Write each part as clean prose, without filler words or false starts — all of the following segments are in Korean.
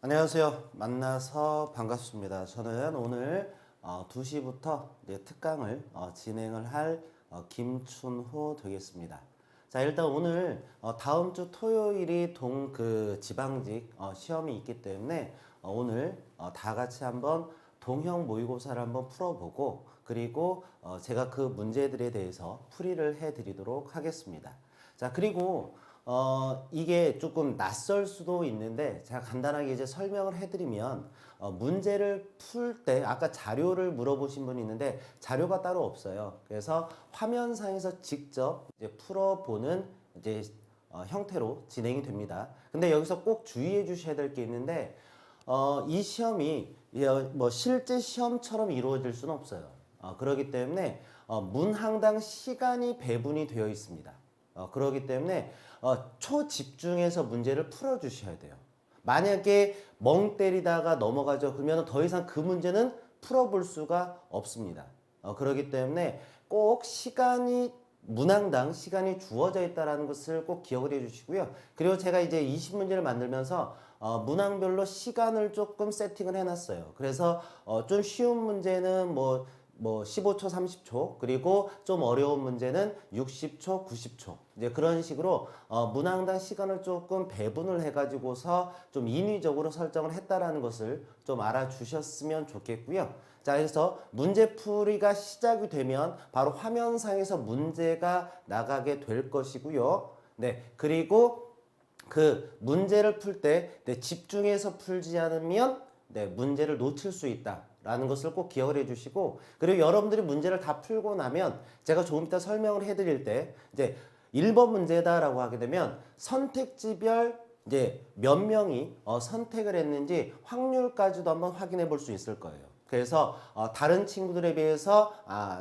안녕하세요. 만나서 반갑습니다. 저는 오늘 2시부터 특강을 진행을 할 김춘호 되겠습니다. 자, 일단 오늘 다음 주 토요일이 지방직 시험이 있기 때문에 오늘 다 같이 한번 동형 모의고사를 한번 풀어보고 그리고 제가 그 문제들에 대해서 풀이를 해드리도록 하겠습니다. 자, 그리고 이게 조금 낯설 수도 있는데 제가 간단하게 이제 설명을 해드리면 문제를 풀 때 아까 자료를 물어보신 분이 있는데 자료가 따로 없어요. 그래서 화면상에서 직접 이제 풀어보는 이제 형태로 진행이 됩니다. 근데 여기서 꼭 주의해 주셔야 될 게 있는데 이 시험이 뭐 실제 시험처럼 이루어질 수는 없어요. 그렇기 때문에 문항당 시간이 배분이 되어 있습니다. 그렇기 때문에 초집중해서 문제를 풀어주셔야 돼요. 만약에 멍 때리다가 넘어가죠. 그러면 더 이상 그 문제는 풀어볼 수가 없습니다. 그렇기 때문에 꼭 문항당 시간이 주어져 있다는 것을 꼭 기억을 해주시고요. 그리고 제가 이제 20문제를 만들면서 문항별로 시간을 조금 세팅을 해놨어요. 그래서 좀 쉬운 문제는 뭐 15초, 30초, 그리고 좀 어려운 문제는 60초, 90초. 이제 그런 식으로 문항당 시간을 조금 배분을 해가지고서 좀 인위적으로 설정을 했다라는 것을 좀 알아주셨으면 좋겠고요. 자, 그래서 문제풀이가 시작이 되면 바로 화면상에서 문제가 나가게 될 것이고요. 네, 그리고 그 문제를 풀 때 집중해서 풀지 않으면 문제를 놓칠 수 있다. 라는 것을 꼭 기억을 해주시고, 그리고 여러분들이 문제를 다 풀고 나면 제가 조금 이따 설명을 해드릴 때 이제 1번 문제다라고 하게 되면 선택지별 이제 몇 명이 선택을 했는지 확률까지도 한번 확인해 볼 수 있을 거예요. 그래서 다른 친구들에 비해서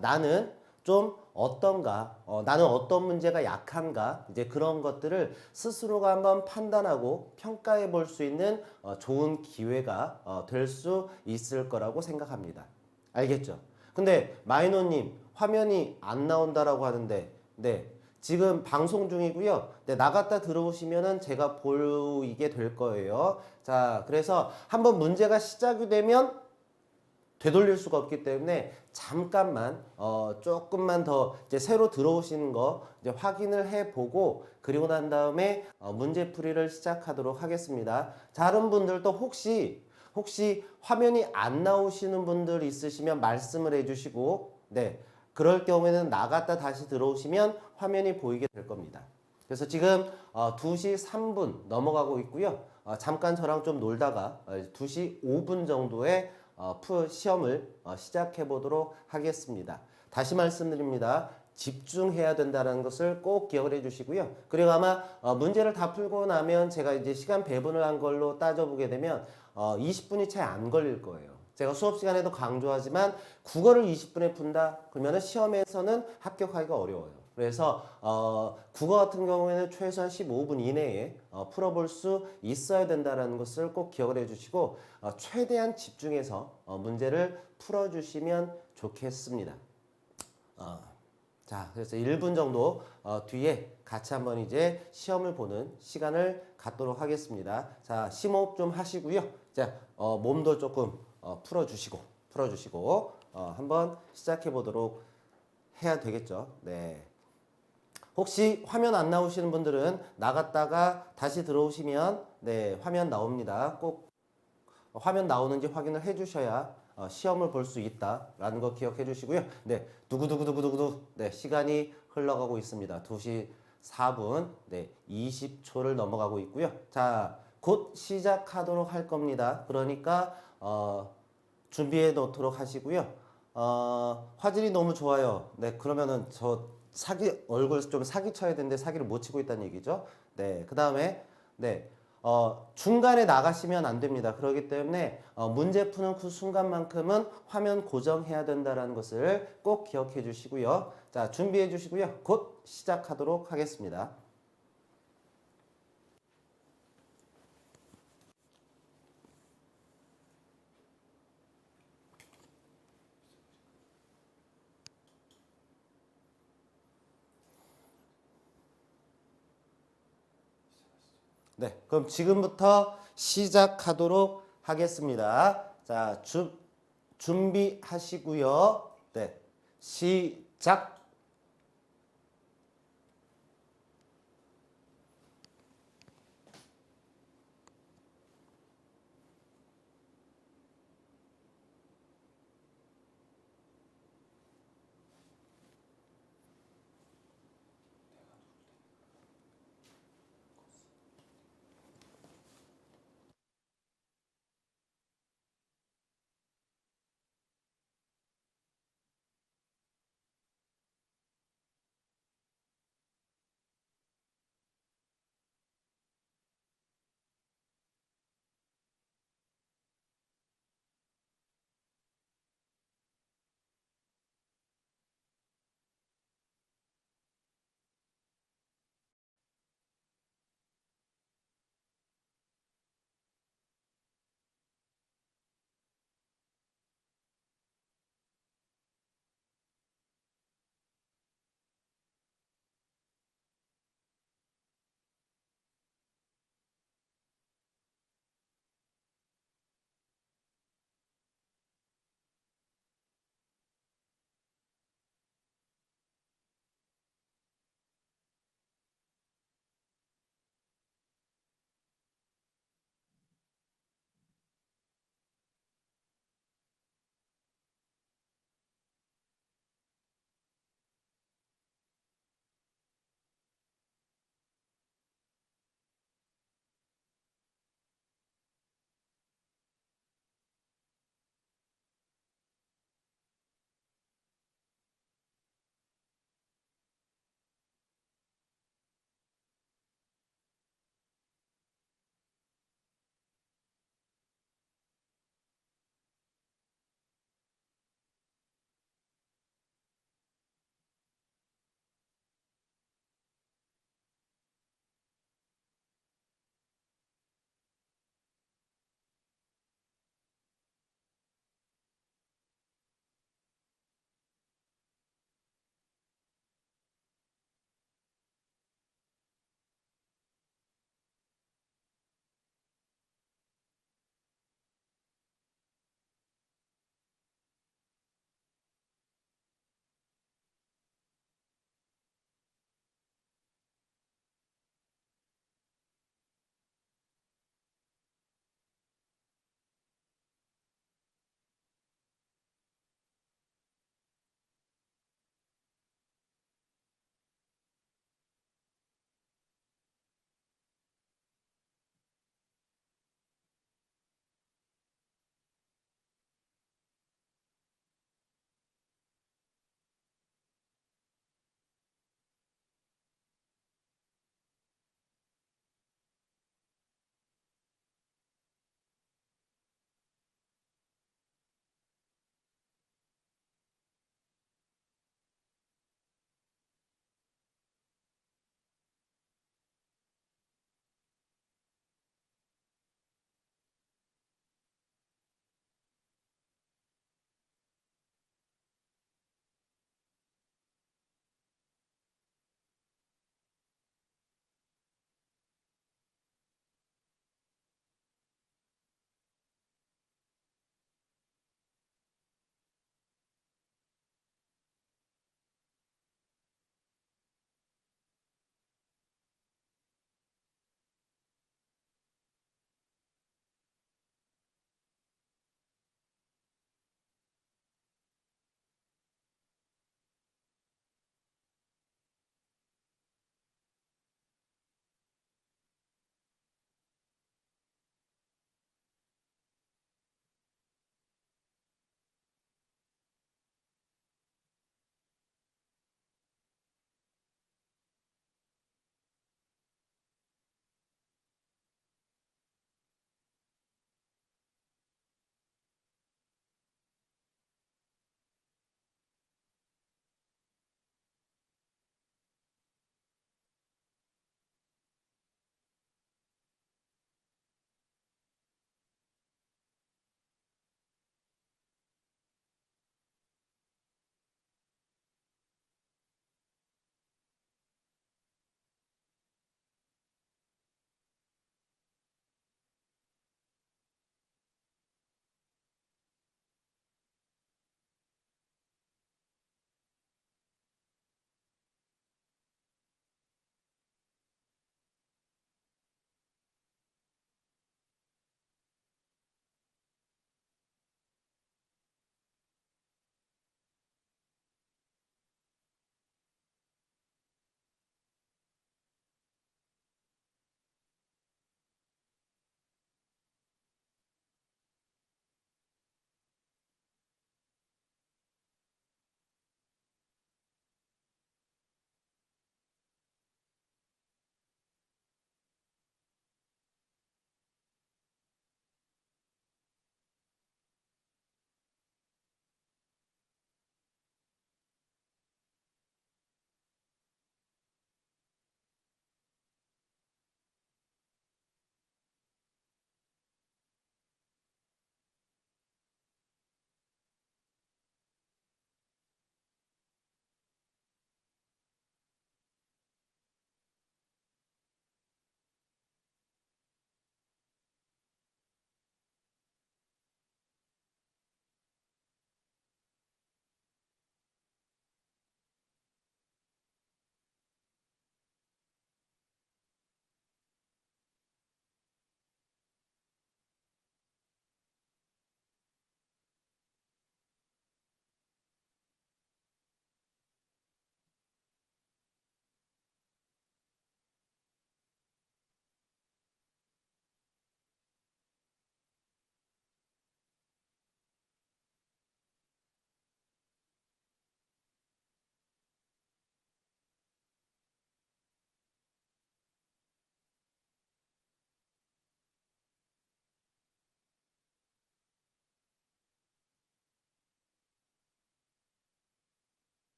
나는 좀 어떤가, 나는 어떤 문제가 약한가, 이제 그런 것들을 스스로가 한번 판단하고 평가해 볼 수 있는 좋은 기회가 될 수 있을 거라고 생각합니다. 알겠죠? 근데 마이노님 화면이 안 나온다라고 하는데, 네. 지금 방송 중이고요. 네, 나갔다 들어오시면은 제가 보이게 될 거예요. 자, 그래서 한번 문제가 시작이 되면 되돌릴 수가 없기 때문에 잠깐만 조금만 더 이제 새로 들어오시는 거 이제 확인을 해보고 그리고 난 다음에 문제풀이를 시작하도록 하겠습니다. 다른 분들도 혹시 화면이 안 나오시는 분들 있으시면 말씀을 해주시고 네 그럴 경우에는 나갔다 다시 들어오시면 화면이 보이게 될 겁니다. 그래서 지금 2시 3분 넘어가고 있고요. 잠깐 저랑 좀 놀다가 2시 5분 정도에 시험을 시작해 보도록 하겠습니다. 다시 말씀드립니다. 집중해야 된다는 것을 꼭 기억을 해 주시고요. 그리고 아마 문제를 다 풀고 나면 제가 이제 시간 배분을 한 걸로 따져보게 되면 20분이 채 안 걸릴 거예요. 제가 수업 시간에도 강조하지만 국어를 20분에 푼다? 그러면 시험에서는 합격하기가 어려워요. 그래서 국어 같은 경우에는 최소한 15분 이내에 풀어볼 수 있어야 된다는 것을 꼭 기억을 해주시고 최대한 집중해서 문제를 풀어주시면 좋겠습니다. 자, 그래서 1분 정도 뒤에 같이 한번 이제 시험을 보는 시간을 갖도록 하겠습니다. 자, 심호흡 좀 하시고요. 자, 몸도 조금 풀어주시고 한번 시작해 보도록 해야 되겠죠. 네. 혹시 화면 안 나오시는 분들은 나갔다가 다시 들어오시면 네, 화면 나옵니다. 꼭 화면 나오는지 확인을 해 주셔야 시험을 볼 수 있다라는 거 기억해 주시고요. 네, 두구두구두구두구 네, 시간이 흘러가고 있습니다. 2시 4분 네, 20초를 넘어가고 있고요. 자, 곧 시작하도록 할 겁니다. 그러니까 준비해 놓도록 하시고요. 화질이 너무 좋아요. 네, 그러면은 얼굴 좀 사기 쳐야 되는데 사기를 못 치고 있다는 얘기죠. 네, 그 다음에 네, 중간에 나가시면 안 됩니다. 그렇기 때문에 문제 푸는 그 순간만큼은 화면 고정해야 된다는 것을 꼭 기억해 주시고요. 자, 준비해 주시고요. 곧 시작하도록 하겠습니다. 네, 그럼 지금부터 시작하도록 하겠습니다. 자, 준비하시고요. 네, 시작.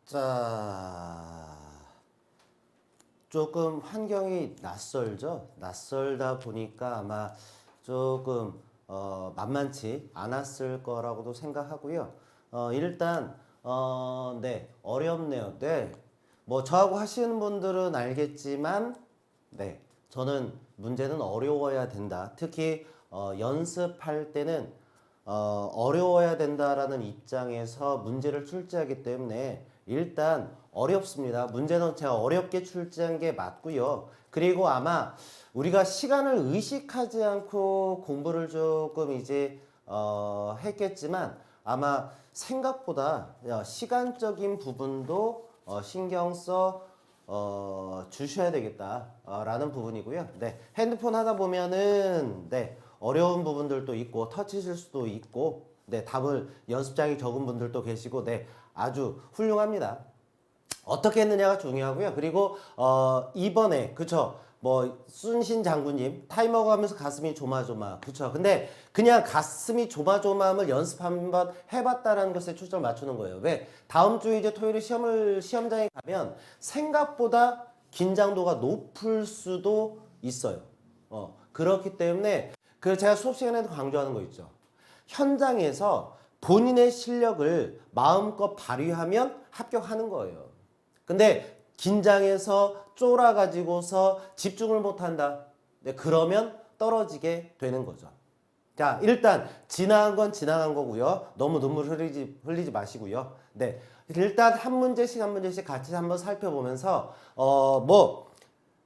자, 조금 환경이 낯설죠. 낯설다 보니까 아마 조금 만만치 않았을 거라고도 생각하고요. 일단 네, 어렵네요. 네, 뭐 저하고 하시는 분들은 알겠지만, 네, 저는 문제는 어려워야 된다. 특히 연습할 때는 어려워야 된다라는 입장에서 문제를 출제하기 때문에 일단 어렵습니다. 문제는 제가 어렵게 출제한 게 맞고요. 그리고 아마 우리가 시간을 의식하지 않고 공부를 조금 이제 했겠지만 아마 생각보다 시간적인 부분도 신경 써 주셔야 되겠다라는 부분이고요. 네, 핸드폰 하다 보면은 네, 어려운 부분들도 있고 터치실 수도 있고 네, 답을 연습장이 적은 분들도 계시고 네, 아주 훌륭합니다. 어떻게 했느냐가 중요하고요. 그리고 이번에 그쵸, 뭐 순신 장군님 타이머 가면서 가슴이 조마조마 그쵸. 근데 그냥 가슴이 조마조마함을 연습 한번 해봤다라는 것에 초점을 맞추는 거예요. 왜? 다음 주에 이제 토요일에 시험장에 가면 생각보다 긴장도가 높을 수도 있어요. 그렇기 때문에 그 제가 수업 시간에도 강조하는 거 있죠. 현장에서 본인의 실력을 마음껏 발휘하면 합격하는 거예요. 근데 긴장해서 쫄아가지고서 집중을 못한다. 네, 그러면 떨어지게 되는 거죠. 자, 일단 지나간 건 지나간 거고요. 너무 눈물 흘리지 마시고요. 네, 일단 한 문제씩 한 문제씩 같이 한번 살펴보면서 뭐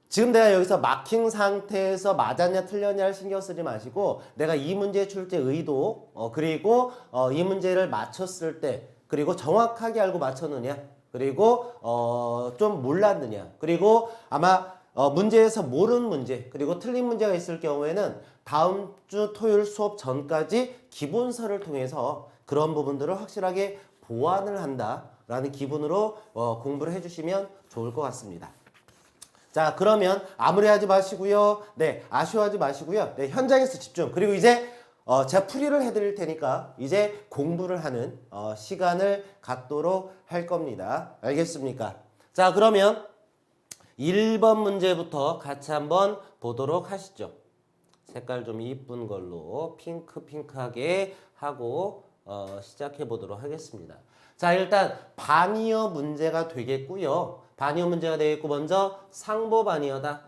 지금 내가 여기서 마킹 상태에서 맞았냐 틀렸냐를 신경 쓰지 마시고 내가 이 문제 출제 의도 그리고 이 문제를 맞췄을 때 그리고 정확하게 알고 맞췄느냐 그리고 좀 몰랐느냐 그리고 아마 문제에서 모르는 문제 그리고 틀린 문제가 있을 경우에는 다음 주 토요일 수업 전까지 기본서를 통해서 그런 부분들을 확실하게 보완을 한다라는 기분으로 공부를 해주시면 좋을 것 같습니다. 자, 그러면 아무리하지 마시고요. 네, 아쉬워하지 마시고요. 네, 현장에서 집중. 그리고 이제 제가 풀이를 해드릴 테니까 이제 공부를 하는 시간을 갖도록 할 겁니다. 알겠습니까? 자, 그러면 1번 문제부터 같이 한번 보도록 하시죠. 색깔 좀 이쁜 걸로 핑크하게 하고 시작해 보도록 하겠습니다. 자, 일단 반이어 문제가 되겠고요. 반이어 문제가 되겠고 먼저 상보반이어다.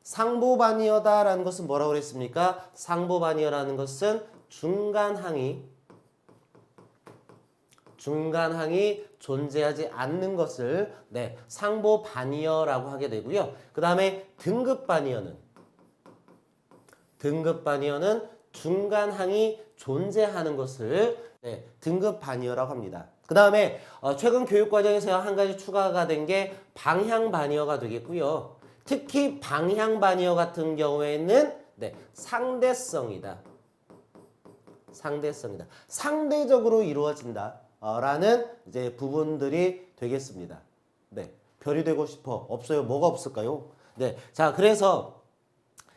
상보반이어다라는 것은 뭐라고 그랬습니까? 상보반이어라는 것은 중간항이 존재하지 않는 것을 네, 상보반이어라고 하게 되고요. 그 다음에 등급반이어는 중간항이 존재하는 것을 네, 등급반이어라고 합니다. 그 다음에 최근 교육과정에서 한 가지 추가가 된 게 방향반이어가 되겠고요. 특히 방향반이어 같은 경우에는 네, 상대성이다. 상대적으로 이루어진다. 라는 이제 부분들이 되겠습니다. 네, 별이 되고 싶어. 없어요. 뭐가 없을까요? 네, 자, 그래서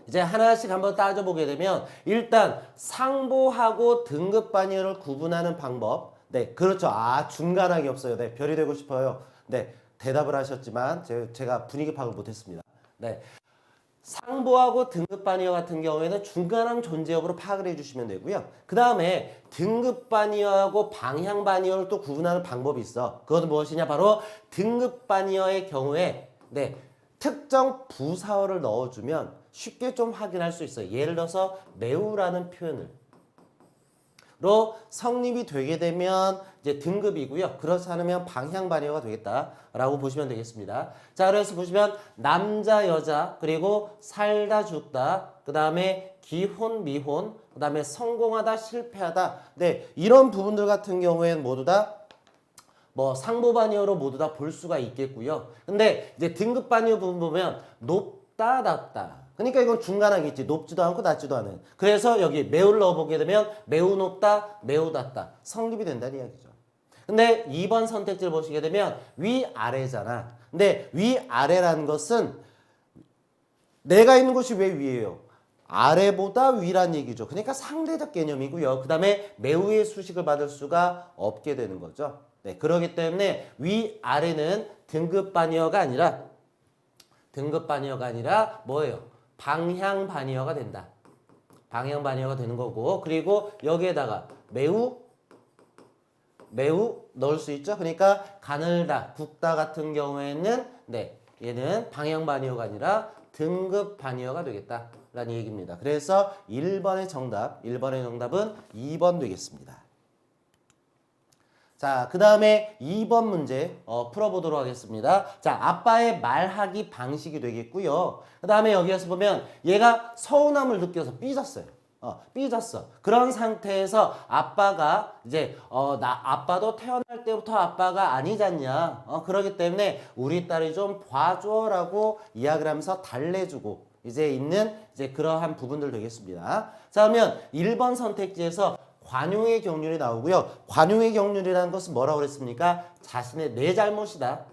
이제 하나씩 한번 따져보게 되면 일단 상보하고 등급반이어를 구분하는 방법. 네, 그렇죠. 아, 중간항이 없어요. 네, 별이 되고 싶어요. 네, 대답을 하셨지만 제가 분위기 파악을 못했습니다. 네, 상보하고 등급반이어 같은 경우에는 중간항 존재 여부로 파악을 해주시면 되고요. 그 다음에 등급반이어하고 방향반이어를 또 구분하는 방법이 있어. 그것은 무엇이냐? 바로 등급반이어의 경우에 네, 특정 부사어를 넣어주면 쉽게 좀 확인할 수 있어요. 예를 들어서 매우라는 표현을 로 성립이 되게 되면 이제 등급이고요. 그렇지 않으면 방향반이어가 되겠다라고 보시면 되겠습니다. 자, 그래서 보시면 남자, 여자, 그리고 살다, 죽다, 그 다음에 기혼, 미혼, 그 다음에 성공하다, 실패하다. 네, 이런 부분들 같은 경우에는 모두 다 뭐 상보반이어로 모두 다 볼 수가 있겠고요. 근데 이제 등급반이어 부분 보면 높다, 낮다. 그러니까 이건 중간항이겠지. 높지도 않고 낮지도 않은. 그래서 여기 매우를 넣어보게 되면 매우 높다, 매우 낮다. 성립이 된다는 이야기죠. 근데 2번 선택지를 보시게 되면 위아래잖아. 근데 위아래라는 것은 내가 있는 곳이 왜 위예요? 아래보다 위란 얘기죠. 그러니까 상대적 개념이고요. 그 다음에 매우의 수식을 받을 수가 없게 되는 거죠. 네, 그렇기 때문에 위아래는 등급 바니어가 아니라 뭐예요? 방향 바니어가 된다. 방향 바니어가 되는 거고, 그리고 여기에다가 매우 넣을 수 있죠. 그러니까 가늘다, 굵다 같은 경우에는 네, 얘는 방향 바니어가 아니라 등급 바니어가 되겠다라는 얘기입니다. 그래서 1번의 정답은 2번 되겠습니다. 자, 그 다음에 2번 문제 풀어보도록 하겠습니다. 자, 아빠의 말하기 방식이 되겠고요. 그 다음에 여기에서 보면 얘가 서운함을 느껴서 삐졌어요. 삐졌어. 그런 상태에서 아빠가 이제 아빠도 태어날 때부터 아빠가 아니잖냐. 그러기 때문에 우리 딸이 좀 봐줘라고 이야기를 하면서 달래주고 이제 그러한 부분들 되겠습니다. 자, 그러면 1번 선택지에서 관용의 경륜이 나오고요. 관용의 경륜이라는 것은 뭐라고 그랬습니까? 자신의 내 잘못이다.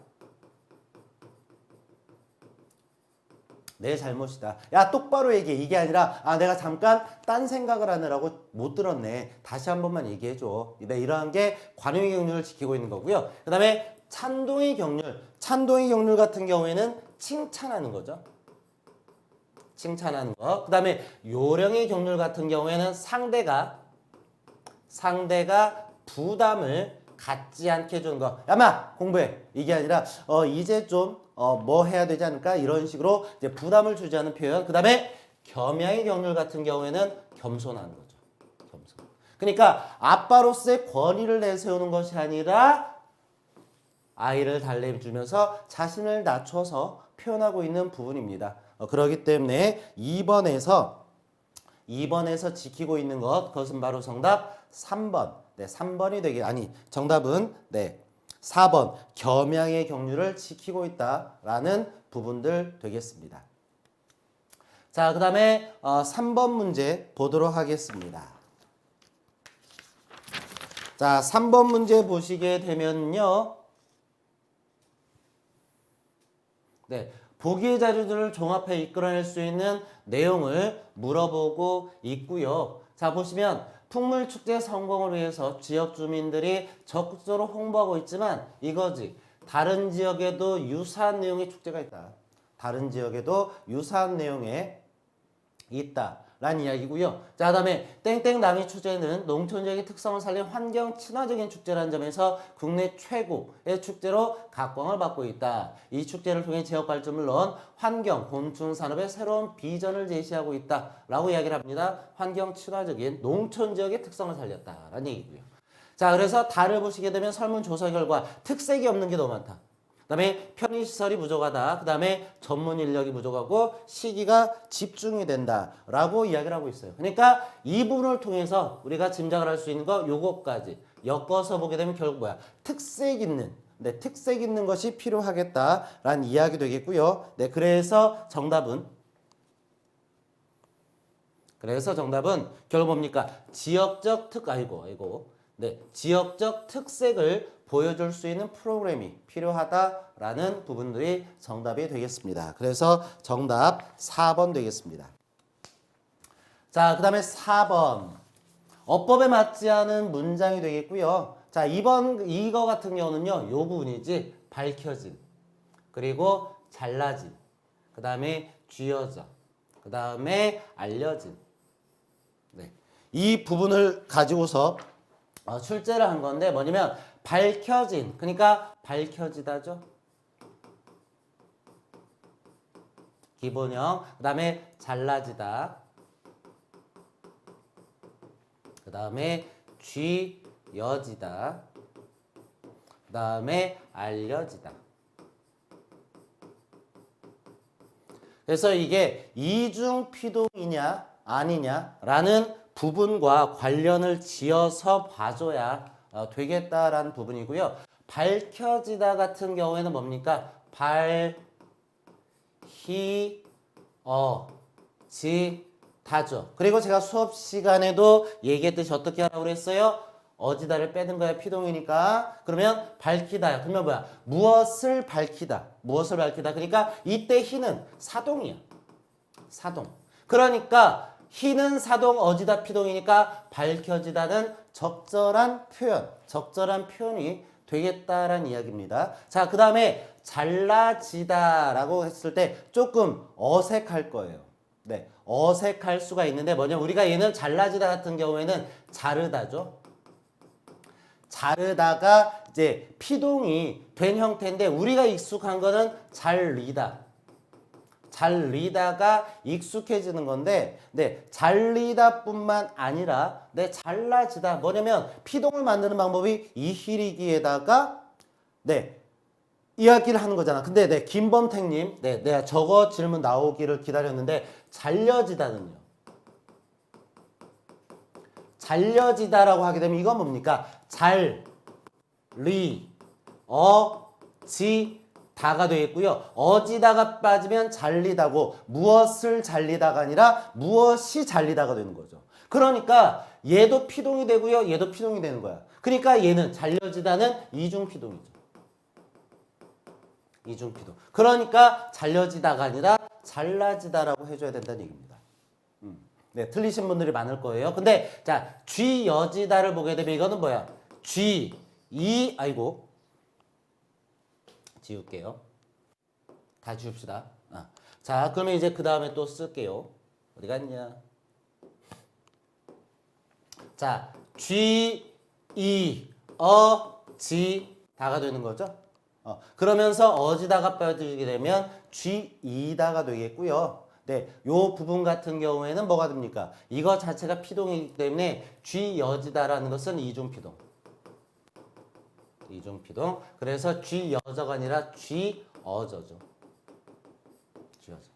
내 잘못이다. 야, 똑바로 얘기해. 이게 아니라 내가 잠깐 딴 생각을 하느라고 못 들었네. 다시 한 번만 얘기해줘. 네, 이러한 게 관용의 경륜을 지키고 있는 거고요. 그 다음에 찬동의 경륜 같은 경우에는 칭찬하는 거죠. 칭찬하는 거. 그 다음에 요령의 경륜 같은 경우에는 상대가 부담을 갖지 않게 해주는 거. 야마 공부해. 이게 아니라 이제 좀 뭐 해야 되지 않을까 이런 식으로 이제 부담을 주지 않는 표현. 그 다음에 겸양의 경륜 같은 경우에는 겸손한 거죠. 겸손. 그러니까 아빠로서의 권위를 내세우는 것이 아니라 아이를 달래주면서 자신을 낮춰서 표현하고 있는 부분입니다. 그렇기 때문에 2번에서 지키고 있는 그것은 바로 정답 3번. 네, 3번이 정답은 4번. 겸양의 경륜을 지키고 있다라는 부분들 되겠습니다. 자, 그 다음에 3번 문제 보도록 하겠습니다. 자, 3번 문제 보시게 되면요. 네. 보기의 자료들을 종합해 이끌어낼 수 있는 내용을 물어보고 있고요. 자, 보시면 풍물축제 성공을 위해서 지역 주민들이 적극적으로 홍보하고 있지만 이거지. 다른 지역에도 유사한 내용의 축제가 있다. 다른 지역에도 유사한 내용에 있다라는 이야기고요. 자, 그다음에 땡땡남이 축제는 농촌 지역의 특성을 살린 환경 친화적인 축제라는 점에서 국내 최고의 축제로 각광을 받고 있다. 이 축제를 통해 지역 발전 물론 환경, 곤충 산업의 새로운 비전을 제시하고 있다라고 이야기를 합니다. 환경 친화적인 농촌 지역의 특성을 살렸다라는 얘기고요. 자, 그래서 다를 보시게 되면 설문조사 결과 특색이 없는 게 너무 많다. 그 다음에 편의시설이 부족하다. 그 다음에 전문 인력이 부족하고 시기가 집중이 된다라고 이야기를 하고 있어요. 그러니까 이 부분을 통해서 우리가 짐작을 할 수 있는 거 요거까지 엮어서 보게 되면 결국 뭐야? 특색 있는 것이 필요하겠다라는 이야기 되겠고요. 네, 그래서 정답은 결국 뭡니까? 지역적 특색을 보여줄 수 있는 프로그램이 필요하다라는 부분들이 정답이 되겠습니다. 그래서 정답 4번 되겠습니다. 자, 그 다음에 4번. 어법에 맞지 않은 문장이 되겠고요. 자, 이거 같은 경우는요. 요 부분이지. 밝혀진. 그리고 잘라진. 그 다음에 쥐어져. 그 다음에 알려진. 네. 이 부분을 가지고서 출제를 한 건데 뭐냐면 밝혀진, 그러니까 밝혀지다죠. 기본형. 그 다음에 잘라지다. 그 다음에 쥐여지다. 그 다음에 알려지다. 그래서 이게 이중피동이냐 아니냐라는 부분과 관련을 지어서 봐줘야 되겠다라는 부분이고요. 밝혀지다 같은 경우에는 뭡니까? 밝히어지다죠. 그리고 제가 수업 시간에도 얘기했듯이 어떻게 하라고 그랬어요? 어지다를 빼는 거야. 피동이니까. 그러면 밝히다야. 그러면 뭐야? 무엇을 밝히다. 그러니까 이때 희는 사동이야. 사동. 그러니까 희는 사동, 어지다 피동이니까 밝혀지다는 적절한 표현이 되겠다라는 이야기입니다. 자, 그 다음에 잘라지다라고 했을 때 조금 어색할 거예요. 네, 어색할 수가 있는데 뭐냐면 우리가 얘는 잘라지다 같은 경우에는 자르다죠. 자르다가 이제 피동이 된 형태인데 우리가 익숙한 거는 잘리다. 잘리다가 익숙해지는 건데, 네, 잘리다뿐만 아니라, 네, 잘라지다. 뭐냐면 피동을 만드는 방법이 이히리기에다가, 네, 이야기를 하는 거잖아. 근데 네, 김범택님, 네, 내가 저거 질문 나오기를 기다렸는데 잘려지다는요. 잘려지다라고 하게 되면 이건 뭡니까? 다가 되겠고요. 어지다가 빠지면 잘리다고 무엇을 잘리다가 아니라 무엇이 잘리다가 되는 거죠. 그러니까 얘도 피동이 되고요. 얘도 피동이 되는 거야. 그러니까 얘는 잘려지다는 이중피동이죠. 이중피동. 그러니까 잘려지다가 아니라 잘라지다라고 해줘야 된다는 얘기입니다. 네, 틀리신 분들이 많을 거예요. 근데 자, 쥐여지다를 보게 되면 이거는 뭐야? 아이고. 지울게요. 다 지웁시다. 자, 그러면 이제 그 다음에 또 쓸게요. 어디 갔냐? 자, 다가 되는 거죠. 그러면서 어지다가 빠지게 되면 쥐이다가 되겠고요. 네, 요 부분 같은 경우에는 뭐가 됩니까? 이거 자체가 피동이기 때문에 쥐여지다라는 것은 이중피동. 이중피동. 그래서 쥐여저가 아니라 쥐어저죠. 쥐어저.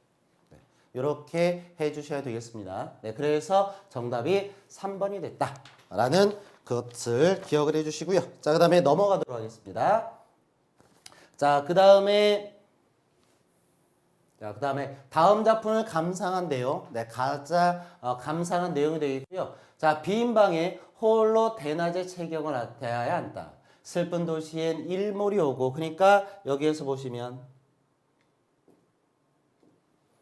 네, 이렇게 해주셔야 되겠습니다. 네, 그래서 정답이 3번이 됐다라는 것을 기억을 해주시고요. 자, 그 다음에 넘어가도록 하겠습니다. 자, 그 다음에 다음 작품을 감상한 내용, 네, 감상한 내용이 되겠고요. 자, 비인방에 홀로 대낮에 체경을 대하여 한다. 슬픈 도시엔 일몰이 오고, 그러니까 여기에서 보시면,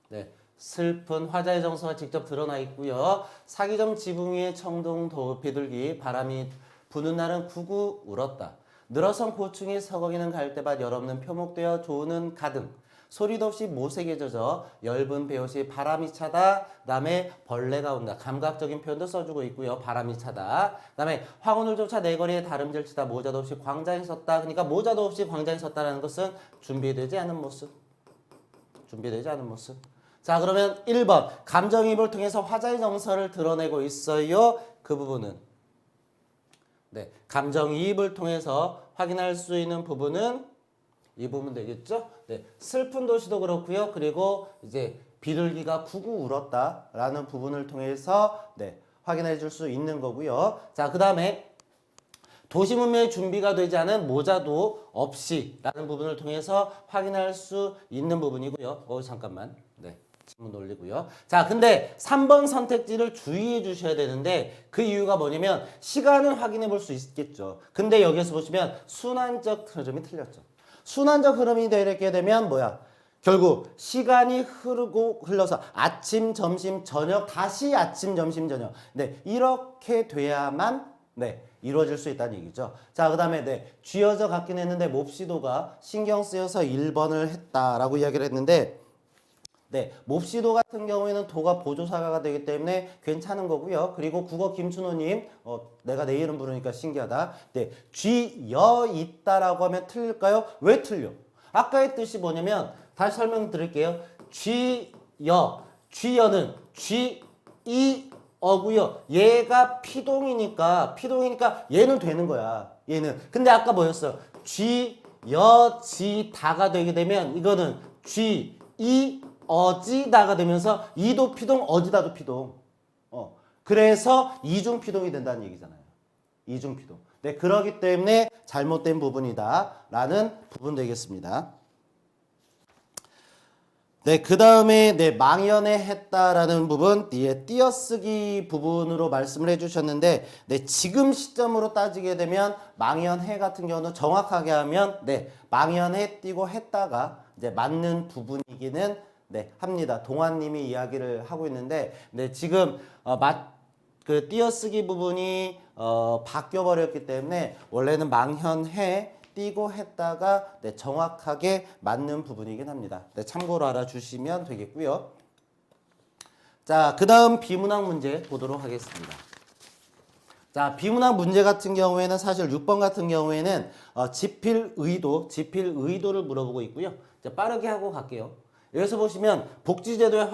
네, 슬픈 화자의 정서가 직접 드러나 있고요. 사기점 지붕 위에 청동 비둘기, 바람이 부는 날은 구구 울었다. 늘어선 고충이 서거기는 갈대밭 열없는 표목되어 조우는 가등. 소리도 없이 모색에 젖어 엷은 배옷이 바람이 차다. 그다음에 벌레가 온다. 감각적인 표현도 써주고 있고요. 바람이 차다. 그다음에 황혼을 조차 내거리에 다름질 치다. 모자도 없이 광장에 섰다. 그러니까 모자도 없이 광장에 섰다라는 것은 준비되지 않은 모습. 준비되지 않은 모습. 자, 그러면 1번 감정이입을 통해서 화자의 정서를 드러내고 있어요. 그 부분은 네, 감정이입을 통해서 확인할 수 있는 부분은 이 부분 되겠죠? 네, 슬픈 도시도 그렇고요. 그리고 이제 비둘기가 구구 울었다라는 부분을 통해서 네, 확인해 줄 수 있는 거고요. 자, 그 다음에 도시 문명의 준비가 되지 않은 모자도 없이라는 부분을 통해서 확인할 수 있는 부분이고요. 잠깐만. 네, 질문 올리고요. 자, 근데 3번 선택지를 주의해 주셔야 되는데 그 이유가 뭐냐면 시간은 확인해 볼 수 있겠죠. 근데 여기서 보시면 순환적 흐름이 틀렸죠. 순환적 흐름이 되게 되면 뭐야? 결국 시간이 흘러서 아침, 점심, 저녁, 다시 아침, 점심, 저녁. 네, 이렇게 돼야만 네, 이루어질 수 있다는 얘기죠. 자, 그 다음에 네, 쥐어져 갔긴 했는데 몹시도가 신경 쓰여서 1번을 했다라고 이야기를 했는데 네, 몹시도 같은 경우에는 도가 보조사가 되기 때문에 괜찮은 거고요. 그리고 국어 김춘호님, 내가 내 이름 부르니까 신기하다. 네, 쥐여 있다라고 하면 틀릴까요? 왜 틀려? 아까의 뜻이 뭐냐면 다시 설명드릴게요. 쥐여는 쥐이어고요. 얘가 피동이니까 얘는 되는 거야. 얘는. 근데 아까 뭐였어? 쥐여지다가 되게 되면 이거는 어지다가 되면서 이도 피동, 어지다도 피동. 그래서 이중피동이 된다는 얘기잖아요. 이중피동. 네, 그러기 때문에 잘못된 부분이다라는 부분 되겠습니다. 네, 그 다음에 네, 망연에 했다라는 부분, 띄어쓰기 부분으로 말씀을 해주셨는데, 네, 지금 시점으로 따지게 되면 망연해 같은 경우는 정확하게 하면 네, 망연해 띄고 했다가 이제 맞는 부분이기는 네, 합니다. 동환님이 이야기를 하고 있는데, 네, 지금 그 띄어쓰기 부분이 바뀌어 버렸기 때문에 원래는 망현해 띄고 했다가 네, 정확하게 맞는 부분이긴 합니다. 네, 참고로 알아주시면 되겠고요. 자, 그 다음 비문학 문제 보도록 하겠습니다. 자, 비문학 문제 같은 경우에는 사실 6번 같은 경우에는 지필 의도를 물어보고 있고요. 이제 빠르게 하고 갈게요. 여기서 보시면 복지제도의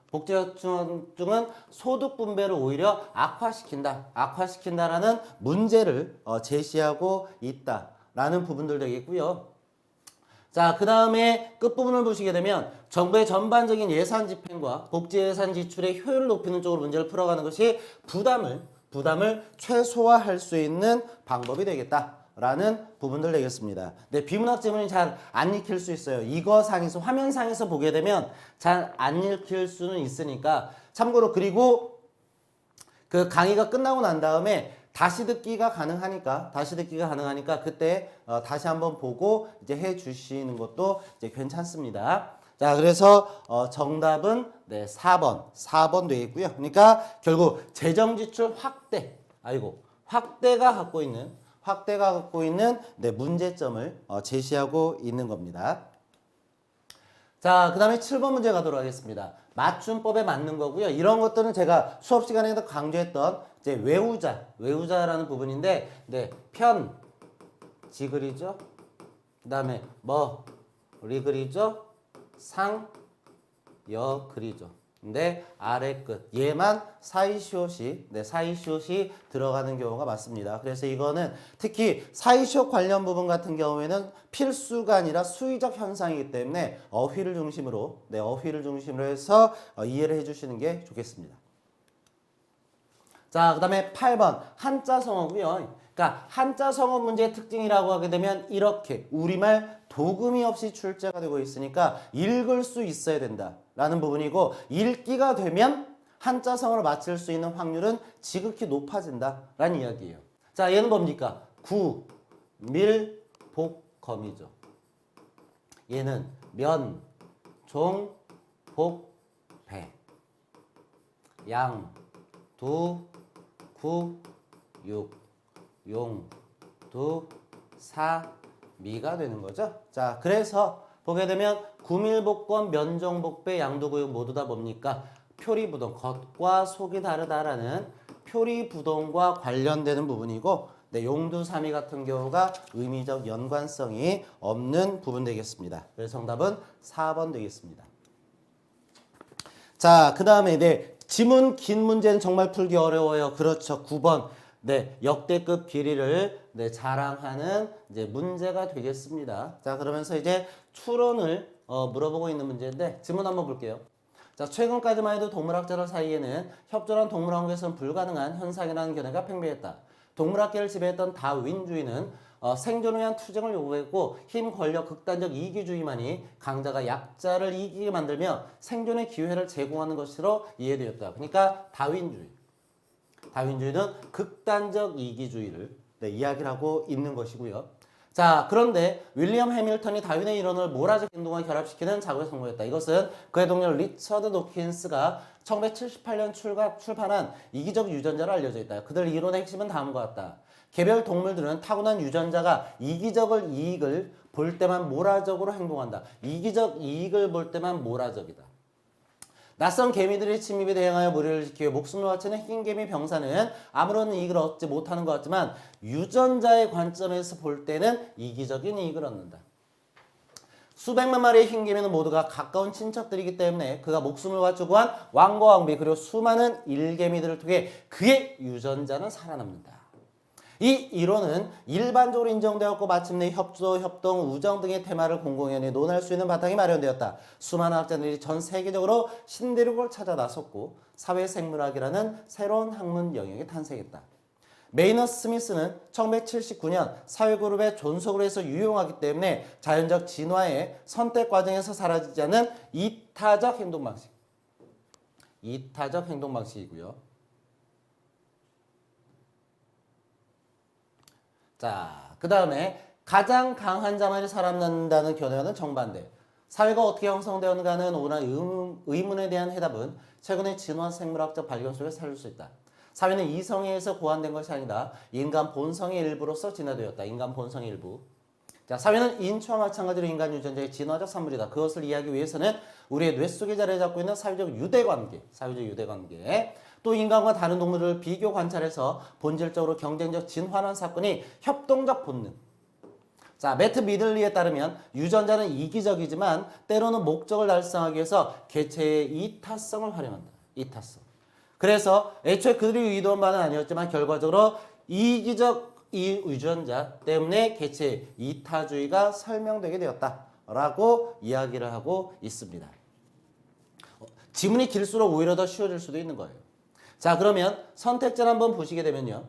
복지확충은 소득 분배를 오히려 악화시킨다라는 문제를 제시하고 있다라는 부분들 되겠고요. 자, 그 다음에 끝부분을 보시게 되면 정부의 전반적인 예산 집행과 복지 예산 지출의 효율을 높이는 쪽으로 문제를 풀어가는 것이 부담을 최소화할 수 있는 방법이 되겠다라는 부분들 되겠습니다. 네, 비문학 지문이 잘 안 읽힐 수 있어요. 이거 상에서 화면상에서 보게 되면 잘 안 읽힐 수는 있으니까 참고로 그리고 그 강의가 끝나고 난 다음에 다시 듣기가 가능하니까 그때 다시 한번 보고 이제 해 주시는 것도 이제 괜찮습니다. 자, 그래서 정답은 네, 4번 되겠고요. 그러니까 결국 재정 지출 확대가 갖고 있는 네, 문제점을 제시하고 있는 겁니다. 자, 그 다음에 7번 문제 가도록 하겠습니다. 맞춤법에 맞는 거고요. 이런 것들은 제가 수업 시간에도 강조했던 이제 외우자라는 부분인데, 네, 지 그리죠? 그 다음에 리 그리죠? 여 그리죠. 근데 아래 끝 얘만 사이시옷이 들어가는 경우가 많습니다. 그래서 이거는 특히 사이시옷 관련 부분 같은 경우에는 필수가 아니라 수의적 현상이기 때문에 어휘를 중심으로 해서 이해를 해주시는 게 좋겠습니다. 자, 그 다음에 8번 한자성어고요. 그러니까 한자성어 문제의 특징이라고 하게 되면 이렇게 우리말 도금이 없이 출제가 되고 있으니까 읽을 수 있어야 된다라는 부분이고 읽기가 되면 한자성어를 맞출 수 있는 확률은 지극히 높아진다라는 이야기예요. 자, 얘는 뭡니까? 구밀복검이죠. 얘는 면, 종, 복, 배, 양, 두, 구, 육, 용, 두, 사, 미가 되는 거죠. 자, 그래서 보게 되면 구밀복권, 면종복배, 양도구육 모두 다 뭡니까? 표리부동, 겉과 속이 다르다라는 표리부동과 관련되는 부분이고, 네, 용두사미 같은 경우가 의미적 연관성이 없는 부분 되겠습니다. 그래서 정답은 4번 되겠습니다. 자, 그 다음에 네, 지문 긴 문제는 정말 풀기 어려워요. 그렇죠. 9번. 네, 역대급 길이를 네, 자랑하는 이제 문제가 되겠습니다. 자, 그러면서 이제 추론을 물어보고 있는 문제인데 지문 한번 볼게요. 자, 최근까지만 해도 동물학자들 사이에는 협조란 동물학에서는 불가능한 현상이라는 견해가 팽배했다. 동물학계를 지배했던 다윈주의는 생존을 위한 투쟁을 요구했고 힘, 권력, 극단적 이기주의만이 강자가 약자를 이기게 만들며 생존의 기회를 제공하는 것으로 이해되었다. 그러니까 다윈주의는 극단적 이기주의를 이야기를 하고 있는 것이고요. 자, 그런데 윌리엄 해밀턴이 다윈의 이론을 모라적 행동과 결합시키는 작업에 성공했다. 이것은 그의 동료 리처드 도킨스가 1978년 출판한 이기적 유전자로 알려져 있다. 그들 이론의 핵심은 다음과 같다. 개별 동물들은 타고난 유전자가 이기적을 이익을 볼 때만 모라적으로 행동한다. 이기적 이익을 볼 때만 모라적이다. 낯선 개미들의 침입에 대응하여 무리를 지키고 목숨을 바치는 흰개미 병사는 아무런 이익을 얻지 못하는 것 같지만 유전자의 관점에서 볼 때는 이기적인 이익을 얻는다. 수백만 마리의 흰개미는 모두가 가까운 친척들이기 때문에 그가 목숨을 바치고 한 왕과 왕비 그리고 수많은 일개미들을 통해 그의 유전자는 살아남는다. 이 이론은 일반적으로 인정되었고 마침내 협조, 협동, 우정 등의 테마를 공공연히 논할 수 있는 바탕이 마련되었다. 수많은 학자들이 전 세계적으로 신대륙을 찾아 나섰고 사회생물학이라는 새로운 학문 영역이 탄생했다. 메이너 스미스는 1979년 사회그룹의 존속으로 해서 유용하기 때문에 자연적 진화의 선택 과정에서 사라지지 않는 이타적 행동 방식이고요. 자, 그 다음에 가장 강한 자만이 살아남는다는 견해와는 정반대. 사회가 어떻게 형성되었는가는 오나 의문에 대한 해답은 최근의 진화 생물학적 발견 속에 살릴 수 있다. 사회는 이성에 의해서 고안된 것이 아니다. 인간 본성의 일부로서 진화되었다. 인간 본성의 일부. 자, 사회는 인초와 마찬가지로 인간 유전자의 진화적 산물이다. 그것을 이해하기 위해서는 우리의 뇌 속에 자리 잡고 있는 사회적 유대관계, 또 인간과 다른 동물을 비교 관찰해서 본질적으로 경쟁적 진화하는 사건이 협동적 본능. 자, 매트 미들리에 따르면 유전자는 이기적이지만 때로는 목적을 달성하기 위해서 개체의 이타성을 활용한다. 이타성. 그래서 애초에 그들이 의도한 바는 아니었지만 결과적으로 이기적 이 유전자 때문에 개체의 이타주의가 설명되게 되었다라고 이야기를 하고 있습니다. 지문이 길수록 오히려 더 쉬워질 수도 있는 거예요. 자, 그러면 선택지를 한번 보시게 되면요.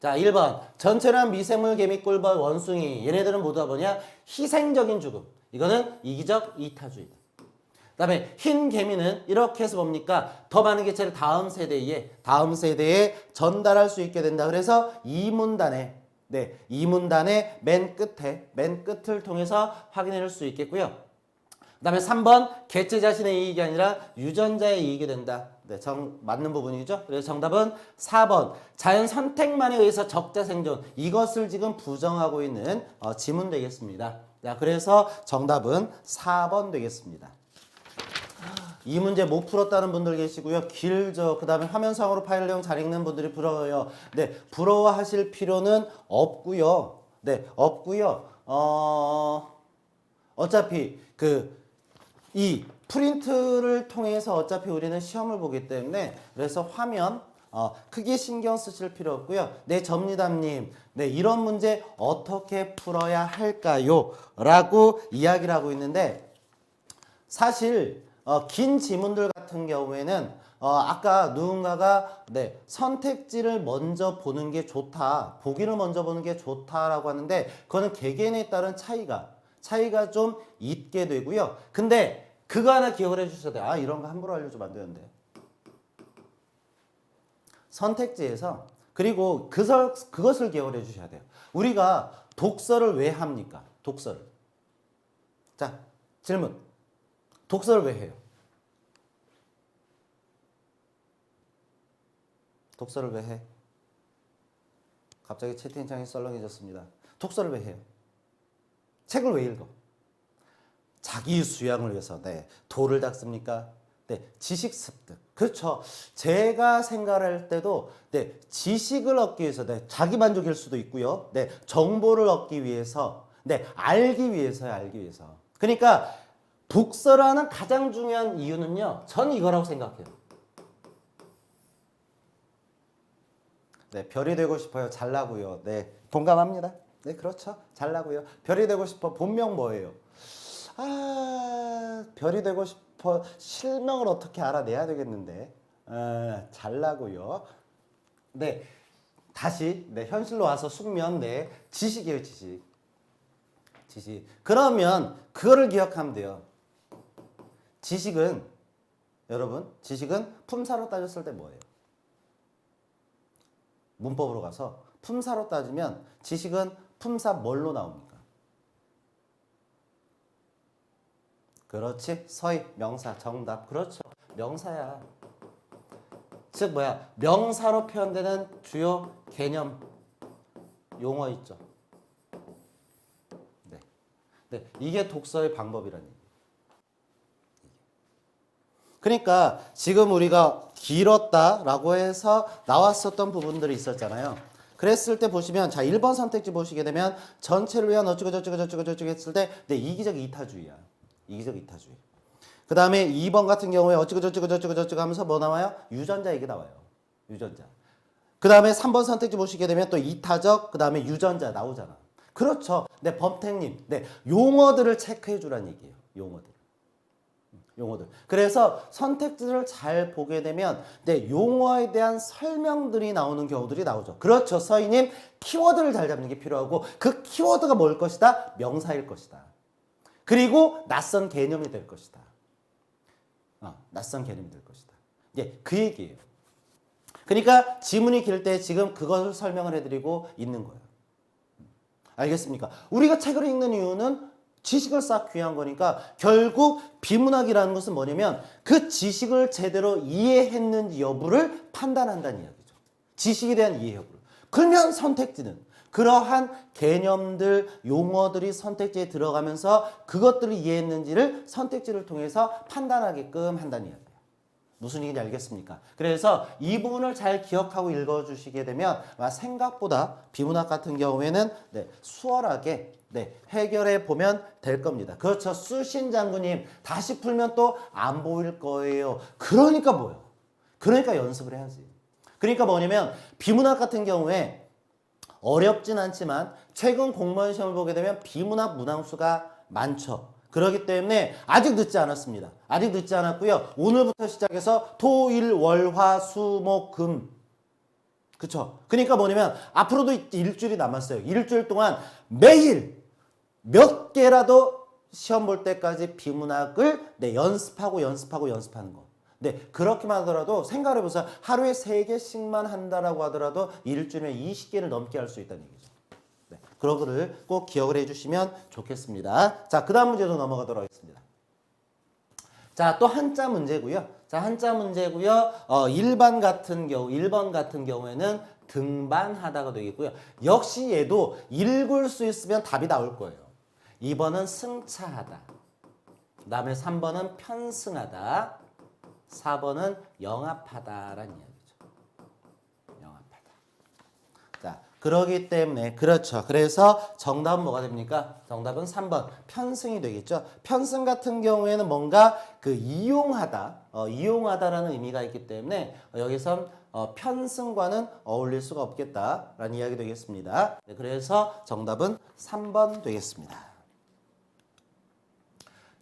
자, 1번 전체란 미생물, 개미, 꿀벌, 원숭이 얘네들은 모두 다 뭐냐? 희생적인 죽음. 이거는 이기적 이타주의다. 그 다음에 흰 개미는 이렇게 해서 뭡니까? 더 많은 개체를 다음 세대에 전달할 수 있게 된다. 그래서 이문단의 맨 끝을 통해서 확인할 수 있겠고요. 그 다음에 3번 개체 자신의 이익이 아니라 유전자의 이익이 된다. 네, 맞는 부분이죠. 그래서 정답은 4번 자연 선택만에 의해서 적자 생존. 이것을 지금 부정하고 있는 지문 되겠습니다. 자, 그래서 정답은 4번 되겠습니다. 이 문제 못 풀었다는 분들 계시고요. 길죠. 그 다음에 화면상으로 파일 내용 잘 읽는 분들이 부러워요. 네, 부러워하실 필요는 없고요. 네, 없고요. 어차피 이 프린트를 통해서 어차피 우리는 시험을 보기 때문에 그래서 화면 크게 신경 쓰실 필요 없고요. 네, 접니다님. 네, 이런 문제 어떻게 풀어야 할까요? 라고 이야기를 하고 있는데 사실 긴 지문들 같은 경우에는 아까 누군가가 선택지를 먼저 보는 게 좋다, 보기를 먼저 보는 게 좋다라고 하는데 그거는 개개인에 따른 차이가 좀 있게 되고요. 근데 그거 하나 기억을 해주셔야 돼요. 아, 이런 거 함부로 알려주면 안 되는데. 선택지에서 그리고 그것을 기억을 해주셔야 돼요. 우리가 독서를 왜 합니까? 독서를. 자, 질문. 독서를 왜 해요? 독서를 왜 해? 갑자기 채팅창이 썰렁해졌습니다. 독서를 왜 해요? 책을 왜 읽어? 자기 수양을 위해서. 네. 도를 닦습니까? 네. 지식 습득. 그렇죠. 제가 생각할 때도 지식을 얻기 위해서, 자기 만족일 수도 있고요. 네. 정보를 얻기 위해서, 알기 위해서요. 알기 위해서. 그러니까 독서를 하는 가장 중요한 이유는요. 저는 이거라고 생각해요. 네, 별이 되고 싶어요. 잘나고요. 네, 공감합니다. 네, 그렇죠. 잘나고요. 별이 되고 싶어. 본명 뭐예요? 아, 별이 되고 싶어. 실명을 어떻게 알아내야 되겠는데. 잘나고요. 네, 다시 현실로 와서 숙면. 지식이에요, 지식. 그러면 그거를 기억하면 돼요. 여러분, 지식은 품사로 따졌을 때 뭐예요? 문법으로 가서 품사로 따지면 지식은 품사 뭘로 나옵니까? 그렇지. 서희, 명사, 정답. 그렇죠. 명사야. 즉 명사로 표현되는 주요 개념, 용어 있죠. 네. 이게 독서의 방법이라는 얘기예요. 그러니까 지금 우리가 길었다라고 해서 나왔었던 부분들이 있었잖아요. 그랬을 때 보시면 자 1번 선택지 보시게 되면 전체를 위한 어쩌고저쩌고 했을 때 이기적 이타주의야. 이기적 이타주의. 그 다음에 2번 같은 경우에 어쩌고저쩌고 하면서 뭐 나와요? 유전자 얘기 나와요. 유전자. 그 다음에 3번 선택지 보시게 되면 또 이타적, 그 다음에 유전자 나오잖아. 그렇죠. 범택님. 용어들을 체크해 주란 얘기예요. 용어들. 그래서 선택지를 잘 보게 되면 용어에 대한 설명들이 나오는 경우들이 나오죠. 그렇죠. 서희님, 키워드를 잘 잡는 게 필요하고 그 키워드가 뭘 것이다? 명사일 것이다. 그리고 낯선 개념이 될 것이다. 낯선 개념이 될 것이다. 그 얘기예요. 그러니까 지문이 길 때 지금 그것을 설명을 해드리고 있는 거예요. 알겠습니까? 우리가 책을 읽는 이유는 지식을 쌓기 위한 거니까 결국 비문학이라는 것은 뭐냐면 그 지식을 제대로 이해했는지 여부를 판단한다는 이야기죠. 지식에 대한 이해 여부를. 그러면 선택지는 그러한 개념들, 용어들이 선택지에 들어가면서 그것들을 이해했는지를 선택지를 통해서 판단하게끔 한다는 이야기예요. 무슨 얘기인지 알겠습니까? 그래서 이 부분을 잘 기억하고 읽어주시게 되면 생각보다 비문학 같은 경우에는 수월하게 해결해 보면 될 겁니다. 그렇죠. 수신 장군님 다시 풀면 또 안 보일 거예요. 그러니까 뭐예요? 그러니까 연습을 해야지. 그러니까 뭐냐면 비문학 같은 경우에 어렵진 않지만 최근 공무원 시험을 보게 되면 비문학 문항수가 많죠. 그렇기 때문에 아직 늦지 않았습니다. 아직 늦지 않았고요. 오늘부터 시작해서 토, 일, 월, 화, 수, 목, 금. 그쵸? 그러니까 뭐냐면 앞으로도 일주일이 남았어요. 일주일 동안 매일 몇 개라도 시험 볼 때까지 비문학을 연습하는 거. 그렇게만 하더라도 생각을 해보세요. 하루에 3개씩만 한다라고 하더라도 일주일에 20개를 넘게 할 수 있다는 얘기죠. 그런 거를 꼭 기억을 해주시면 좋겠습니다. 자, 그 다음 문제로 넘어가도록 하겠습니다. 자, 또 한자 문제고요. 자, 한자 문제고요. 1번 같은 경우에는 등반하다가 되겠고요. 역시 얘도 읽을 수 있으면 답이 나올 거예요. 2번은 승차하다. 그 다음에 3번은 편승하다. 4번은 영합하다라는 이야기죠. 영합하다. 자, 그러기 때문에 그렇죠. 그래서 정답은 뭐가 됩니까? 정답은 3번 편승이 되겠죠. 편승 같은 경우에는 뭔가 이용하다라는 의미가 있기 때문에 여기선 편승과는 어울릴 수가 없겠다라는 이야기 되겠습니다. 그래서 정답은 3번 되겠습니다.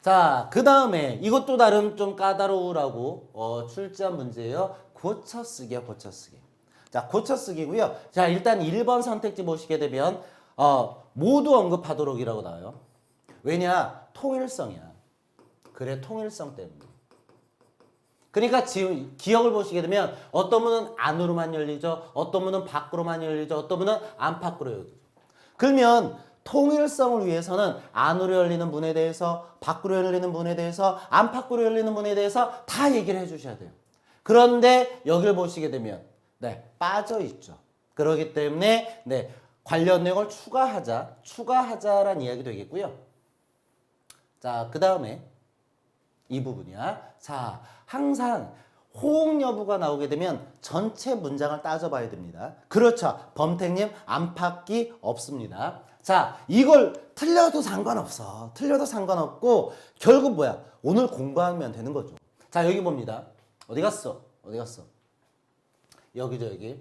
자, 그 다음에 이것도 나름 좀 까다로우라고 출제한 문제예요. 고쳐쓰기야, 고쳐쓰기. 자, 고쳐쓰기고요. 자, 일단 1번 선택지 보시게 되면 모두 언급하도록이라고 나와요. 왜냐? 통일성이야. 그래, 통일성 때문에. 그러니까 지금 기억을 보시게 되면 어떤 문은 안으로만 열리죠. 어떤 문은 밖으로만 열리죠. 어떤 문은 안팎으로 열리죠. 그러면 통일성을 위해서는 안으로 열리는 문에 대해서, 밖으로 열리는 문에 대해서, 안팎으로 열리는 문에 대해서 다 얘기를 해주셔야 돼요. 그런데 여기를 보시게 되면 빠져 있죠. 그렇기 때문에 관련 내용을 추가하자라는 이야기 되겠고요. 자, 그 다음에 이 부분이야. 자, 항상 호응 여부가 나오게 되면 전체 문장을 따져봐야 됩니다. 그렇죠. 범택님 안팎이 없습니다. 자, 이걸 틀려도 상관없어. 틀려도 상관없고 결국 뭐야? 오늘 공부하면 되는 거죠. 자, 여기 봅니다. 어디 갔어? 여기죠, 여기.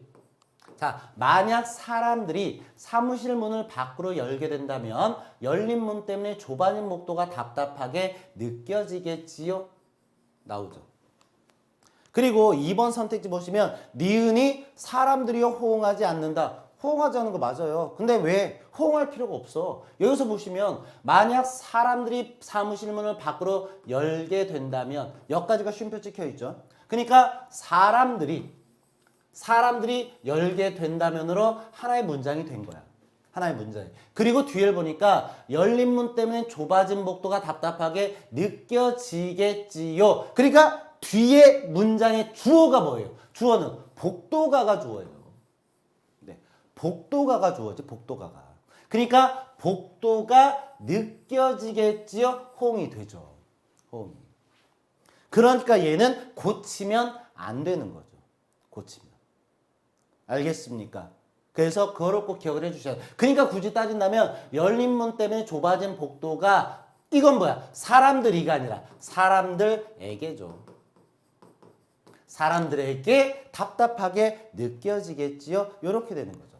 자, 만약 사람들이 사무실 문을 밖으로 열게 된다면 열린 문 때문에 좁아진 목도가 답답하게 느껴지겠지요? 나오죠. 그리고 2번 선택지 보시면 니은이 사람들이요 호응하지 않는다. 호응하지 않는 거 맞아요. 근데 왜 호응할 필요가 없어? 여기서 보시면 만약 사람들이 사무실 문을 밖으로 열게 된다면 여기까지가 쉼표 찍혀 있죠. 그러니까 사람들이 열게 된다면으로 하나의 문장이 된 거야. 하나의 문장이. 그리고 뒤를 보니까 열린 문 때문에 좁아진 목도가 답답하게 느껴지겠지요. 그러니까 뒤에 문장의 주어가 뭐예요? 주어는 복도가가 주어예요. 복도가가 주어지, 복도가가. 그러니까 복도가 느껴지겠지요? 호응이 되죠. 호응이. 그러니까 얘는 고치면 안 되는 거죠. 고치면. 알겠습니까? 그래서 그거를 꼭 기억을 해주셔야 돼요. 그러니까 굳이 따진다면 열린 문 때문에 좁아진 복도가 이건 뭐야? 사람들이가 아니라 사람들에게죠. 사람들에게 답답하게 느껴지겠지요? 이렇게 되는 거죠.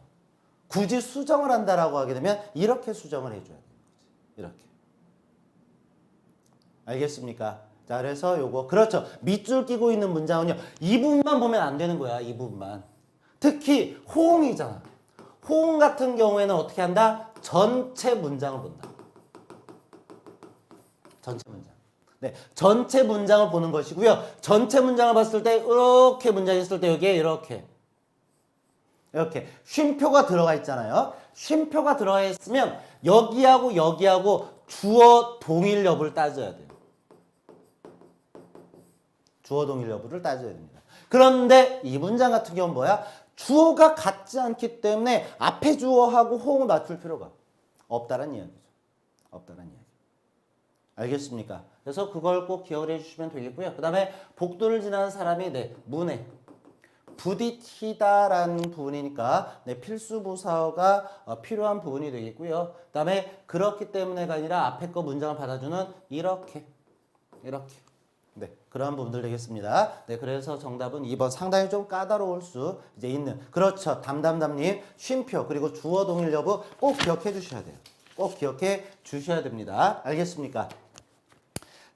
굳이 수정을 한다라고 하게 되면 이렇게 수정을 해줘야 되는 거지. 이렇게. 알겠습니까? 자, 그래서 요거 그렇죠. 밑줄 끼고 있는 문장은요. 이 부분만 보면 안 되는 거야. 이 부분만. 특히 호응이잖아. 호응 같은 경우에는 어떻게 한다? 전체 문장을 본다. 전체 문장. 전체 문장을 보는 것이고요. 전체 문장을 봤을 때 이렇게 문장이 있을 때 여기에 이렇게 쉼표가 들어가 있잖아요. 쉼표가 들어가 있으면 여기하고 주어 동일 여부를 따져야 돼요. 주어 동일 여부를 따져야 됩니다. 그런데 이 문장 같은 경우는 뭐야? 주어가 같지 않기 때문에 앞에 주어하고 호응을 맞출 필요가 없다는 이야기죠. 없다는 이야기. 알겠습니까? 그래서 그걸 꼭 기억을 해주시면 되겠고요. 그 다음에 복도를 지나는 사람이 문에 부딪히다라는 부분이니까 필수 부사어가 필요한 부분이 되겠고요. 그 다음에 그렇기 때문에가 아니라 앞에 거 문장을 받아주는 이렇게 그러한 부분들 되겠습니다. 그래서 정답은 2번 상당히 좀 까다로울 수 이제 있는 그렇죠. 담담담님 쉼표 그리고 주어 동일 여부 꼭 기억해 주셔야 돼요. 꼭 기억해 주셔야 됩니다. 알겠습니까?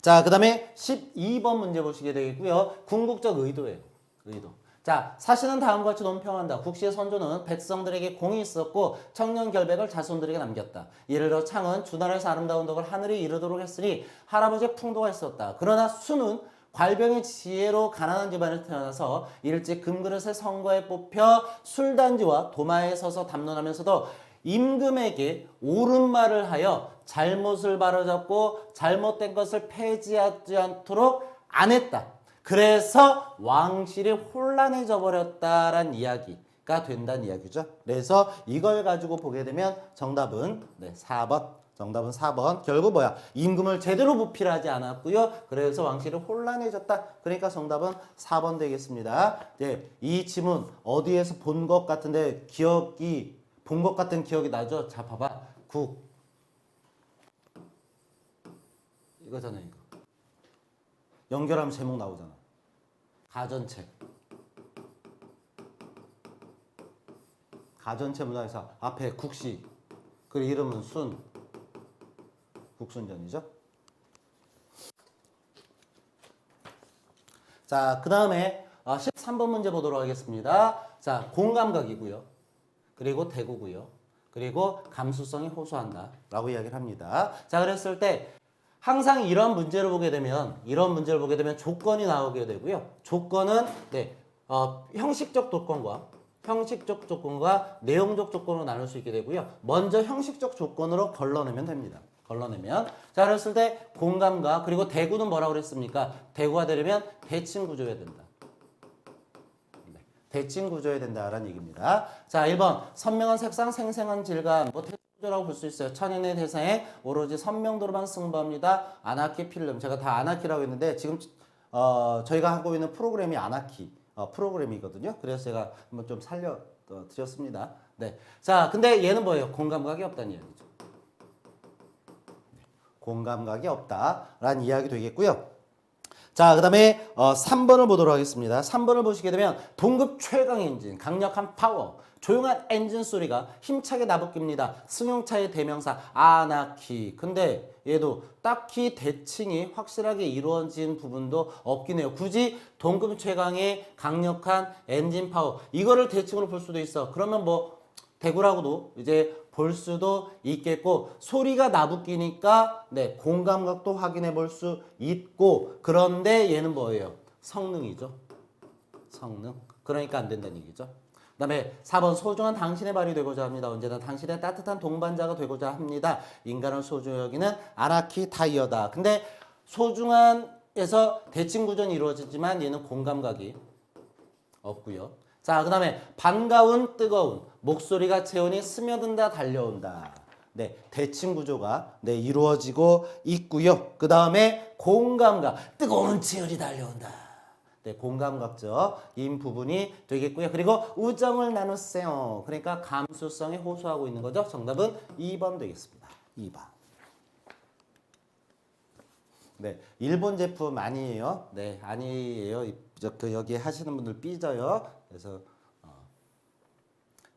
자, 그 다음에 12번 문제 보시게 되겠고요. 궁극적 의도예요. 의도. 자, 사실은 다음과 같이 논평한다. 국시의 선조는 백성들에게 공이 있었고 청년 결백을 자손들에게 남겼다. 예를 들어 창은 주나라에서 아름다운 덕을 하늘에 이르도록 했으니 할아버지의 풍도가 있었다. 그러나 수는 괄병의 지혜로 가난한 집안에 태어나서 일찍 금그릇에 선거에 뽑혀 술단지와 도마에 서서 담론하면서도 임금에게 옳은 말을 하여 잘못을 바로잡고 잘못된 것을 폐지하지 않도록 안 했다. 그래서 왕실이 혼란해져 버렸다란 이야기가 된다는 이야기죠. 그래서 이걸 가지고 보게 되면 정답은 4번. 정답은 4번. 결국 뭐야? 임금을 제대로 부필하지 않았고요. 그래서 왕실이 혼란해졌다. 그러니까 정답은 4번 되겠습니다. 이 지문 어디에서 본 것 같은데 본 것 같은 기억이 나죠? 자, 봐봐. 이거잖아요, 이거. 연결하면 제목 나오잖아. 가전책. 가전체 문화에서 앞에 국시, 그리고 이름은 국순전이죠. 자, 그 다음에 13번 문제 보도록 하겠습니다. 자, 공감각이고요. 그리고 대구고요. 그리고 감수성이 호소한다 라고 이야기를 합니다. 자, 그랬을 때 항상 이런 문제를 보게 되면 조건이 나오게 되고요. 조건은 형식적 조건과 내용적 조건으로 나눌 수 있게 되고요. 먼저 형식적 조건으로 걸러내면 됩니다. 자, 그랬을 때 공감과 그리고 대구는 뭐라고 그랬습니까? 대구가 되려면 대칭 구조여야 된다. 대칭 구조여야 된다라는 얘기입니다. 자, 1번 선명한 색상, 생생한 질감, 대칭 구조라고 볼 수 있어요. 천인의 대상에 오로지 선명도로만 승부합니다. 아나키 필름. 제가 다 아나키라고 했는데 지금 저희가 하고 있는 프로그램이 아나키 프로그램이거든요. 그래서 제가 한번 좀 살려 드렸습니다. 자, 근데 얘는 뭐예요? 공감각이 없다는 이야기죠. 공감각이 없다라는 이야기 되겠고요. 자, 그 다음에 3번을 보도록 하겠습니다. 3번을 보시게 되면 동급 최강 엔진, 강력한 파워, 조용한 엔진 소리가 힘차게 나부낍니다. 승용차의 대명사 아나키. 근데 얘도 딱히 대칭이 확실하게 이루어진 부분도 없긴 해요. 굳이 동급 최강의 강력한 엔진 파워 이거를 대칭으로 볼 수도 있어. 그러면 대구라고도 이제 볼 수도 있겠고 소리가 나부끼니까 공감각도 확인해 볼 수 있고 그런데 얘는 뭐예요? 성능이죠. 성능. 그러니까 안 된다는 얘기죠. 그 다음에 4번 소중한 당신의 발이 되고자 합니다. 언제나 당신의 따뜻한 동반자가 되고자 합니다. 인간을 소중히 여기는 아나키 타이어다. 근데 소중한에서 대칭 구조는 이루어지지만 얘는 공감각이 없고요. 자, 그 다음에 반가운, 뜨거운, 목소리가 체온이 스며든다, 달려온다. 대칭 구조가 이루어지고 있고요. 그 다음에 공감각, 뜨거운 체온이 달려온다. 공감각적인 부분이 되겠고요. 그리고 우정을 나누세요. 그러니까 감수성에 호소하고 있는 거죠. 정답은 2번 되겠습니다. 2번. 일본 제품 아니에요. 아니에요. 여기 하시는 분들 삐져요. 그래서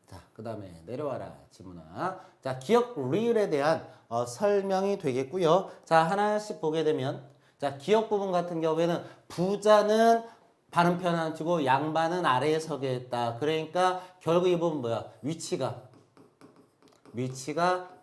자, 그 다음에 내려와라 지문아. 자, 기억 리을에 대한 설명이 되겠고요. 자, 하나씩 보게 되면 자, 기억 부분 같은 경우에는 부자는 반은편 안 치고 양반은 아래에 서게 했다. 그러니까 결국 이 부분 뭐야? 위치가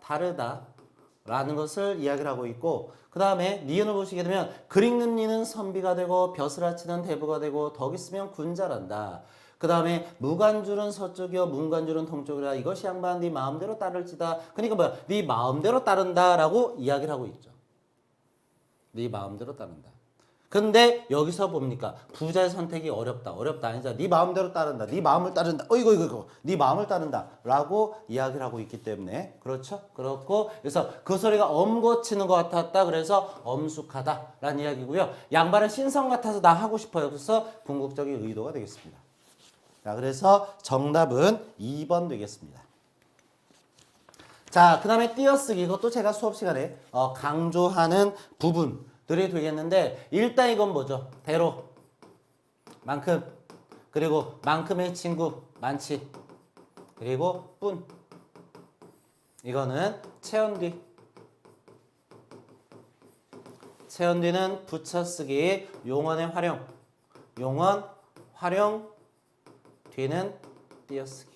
다르다라는 것을 이야기를 하고 있고 그 다음에 니은을 보시게 되면 글 읽는 니는 선비가 되고 벼슬 아치는 대부가 되고 덕 있으면 군자란다. 그 다음에 무관줄은 서쪽이요 문관줄은 동쪽이라 이것이 양반 네 마음대로 따를지다. 그러니까 뭐야? 네 마음대로 따른다라고 이야기를 하고 있죠. 네 마음대로 따른다. 근데 여기서 뭡니까? 부자의 선택이 어렵다. 어렵다 아니죠. 네 마음대로 따른다. 네 마음을 따른다. 이거. 네 마음을 따른다. 라고 이야기를 하고 있기 때문에 그렇죠? 그렇고 그래서 그 소리가 엄고치는 것 같았다. 그래서 엄숙하다. 라는 이야기고요. 양반은 신성 같아서 나 하고 싶어요. 그래서 궁극적인 의도가 되겠습니다. 자, 그래서 정답은 2번 되겠습니다. 자, 그 다음에 띄어쓰기. 이것도 제가 수업 시간에 강조하는 부분들이 되겠는데 일단 이건 뭐죠? 대로, 만큼, 그리고 만큼의 친구, 많지, 그리고 뿐. 이거는 체언뒤. 체언뒤는 붙여쓰기, 용언의 활용. 용언, 활용, 뒤는 띄어쓰기.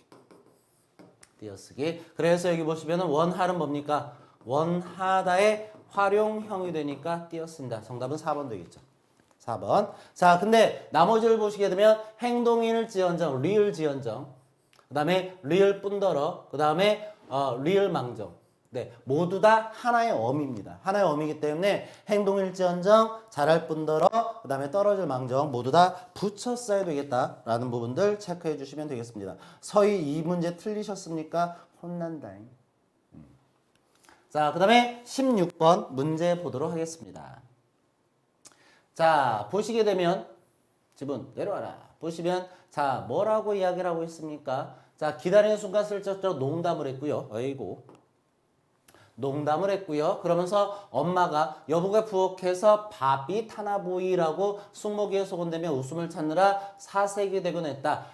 띄어쓰기. 그래서 여기 보시면은 원할은 뭡니까? 원하다의 활용형이 되니까 띄었습니다. 정답은 4번 되겠죠. 4번. 자, 근데 나머지를 보시게 되면 행동일지언정, 리을지언정, 그 다음에 리을뿐더러, 그 다음에 리을망정. 네, 모두 다 하나의 어미입니다. 하나의 어미이기 때문에 행동일지언정, 잘할 뿐더러, 그 다음에 떨어질 망정 모두 다 붙여 써야 되겠다라는 부분들 체크해 주시면 되겠습니다. 서희 이 문제 틀리셨습니까? 혼난다잉. 자, 그 다음에 16번 문제 보도록 하겠습니다. 자, 보시게 되면 지분 내려와라. 보시면 자, 뭐라고 이야기를 하고 있습니까? 자, 기다리는 순간 슬쩍 농담을 했고요. 어이고. 농담을 했고요. 그러면서 엄마가 여보가 부엌에서 밥이 타나 보이라고 숙모기에 소곤대며 웃음을 찾느라 사색이 되곤 했다.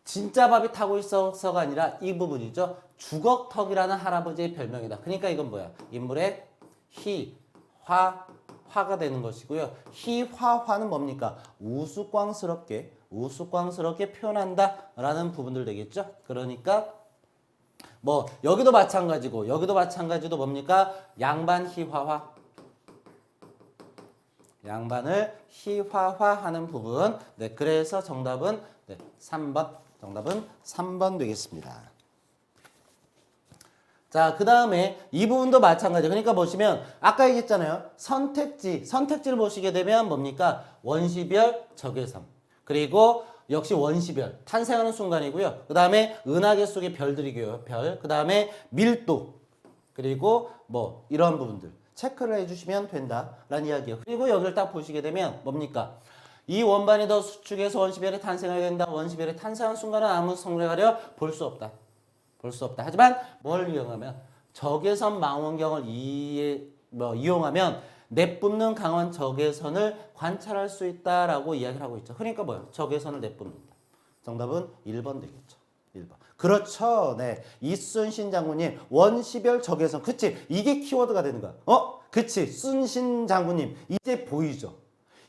진짜 밥이 타고 있어서가 아니라 이 부분이죠. 주걱턱이라는 할아버지의 별명이다. 그러니까 이건 뭐야? 인물의 희, 화, 화가 되는 것이고요. 희, 화, 화는 뭡니까? 우스꽝스럽게 표현한다 라는 부분들 되겠죠. 그러니까 뭐 여기도 마찬가지도 뭡니까? 양반 희화화. 양반을 희화화하는 부분. 네, 그래서 정답은 3번. 정답은 3번 되겠습니다. 자, 그 다음에 이 부분도 마찬가지. 그러니까 보시면 아까 얘기했잖아요. 선택지를 보시게 되면 뭡니까? 원시별, 적외선. 그리고 역시 원시별, 탄생하는 순간이고요. 그 다음에 은하계 속의 별들이고요. 별. 그 다음에 밀도. 그리고 뭐 이런 부분들 체크를 해주시면 된다라는 이야기예요. 그리고 여기를 딱 보시게 되면 뭡니까? 이 원반이 더 수축해서 원시별이 탄생하게 된다. 원시별이 탄생한 순간은 아무 성분에 가려 볼 수 없다. 하지만 뭘 이용하면 적외선 망원경을 이용하면 내뿜는 강한 적외선을 관찰할 수 있다라고 이야기를 하고 있죠. 그러니까 뭐예요? 적외선을 내뿜는다. 정답은 1번 되겠죠. 1번. 그렇죠. 네. 이순신 장군님 원시별 적외선. 그치? 이게 키워드가 되는 거야. 그치? 순신 장군님 이제 보이죠?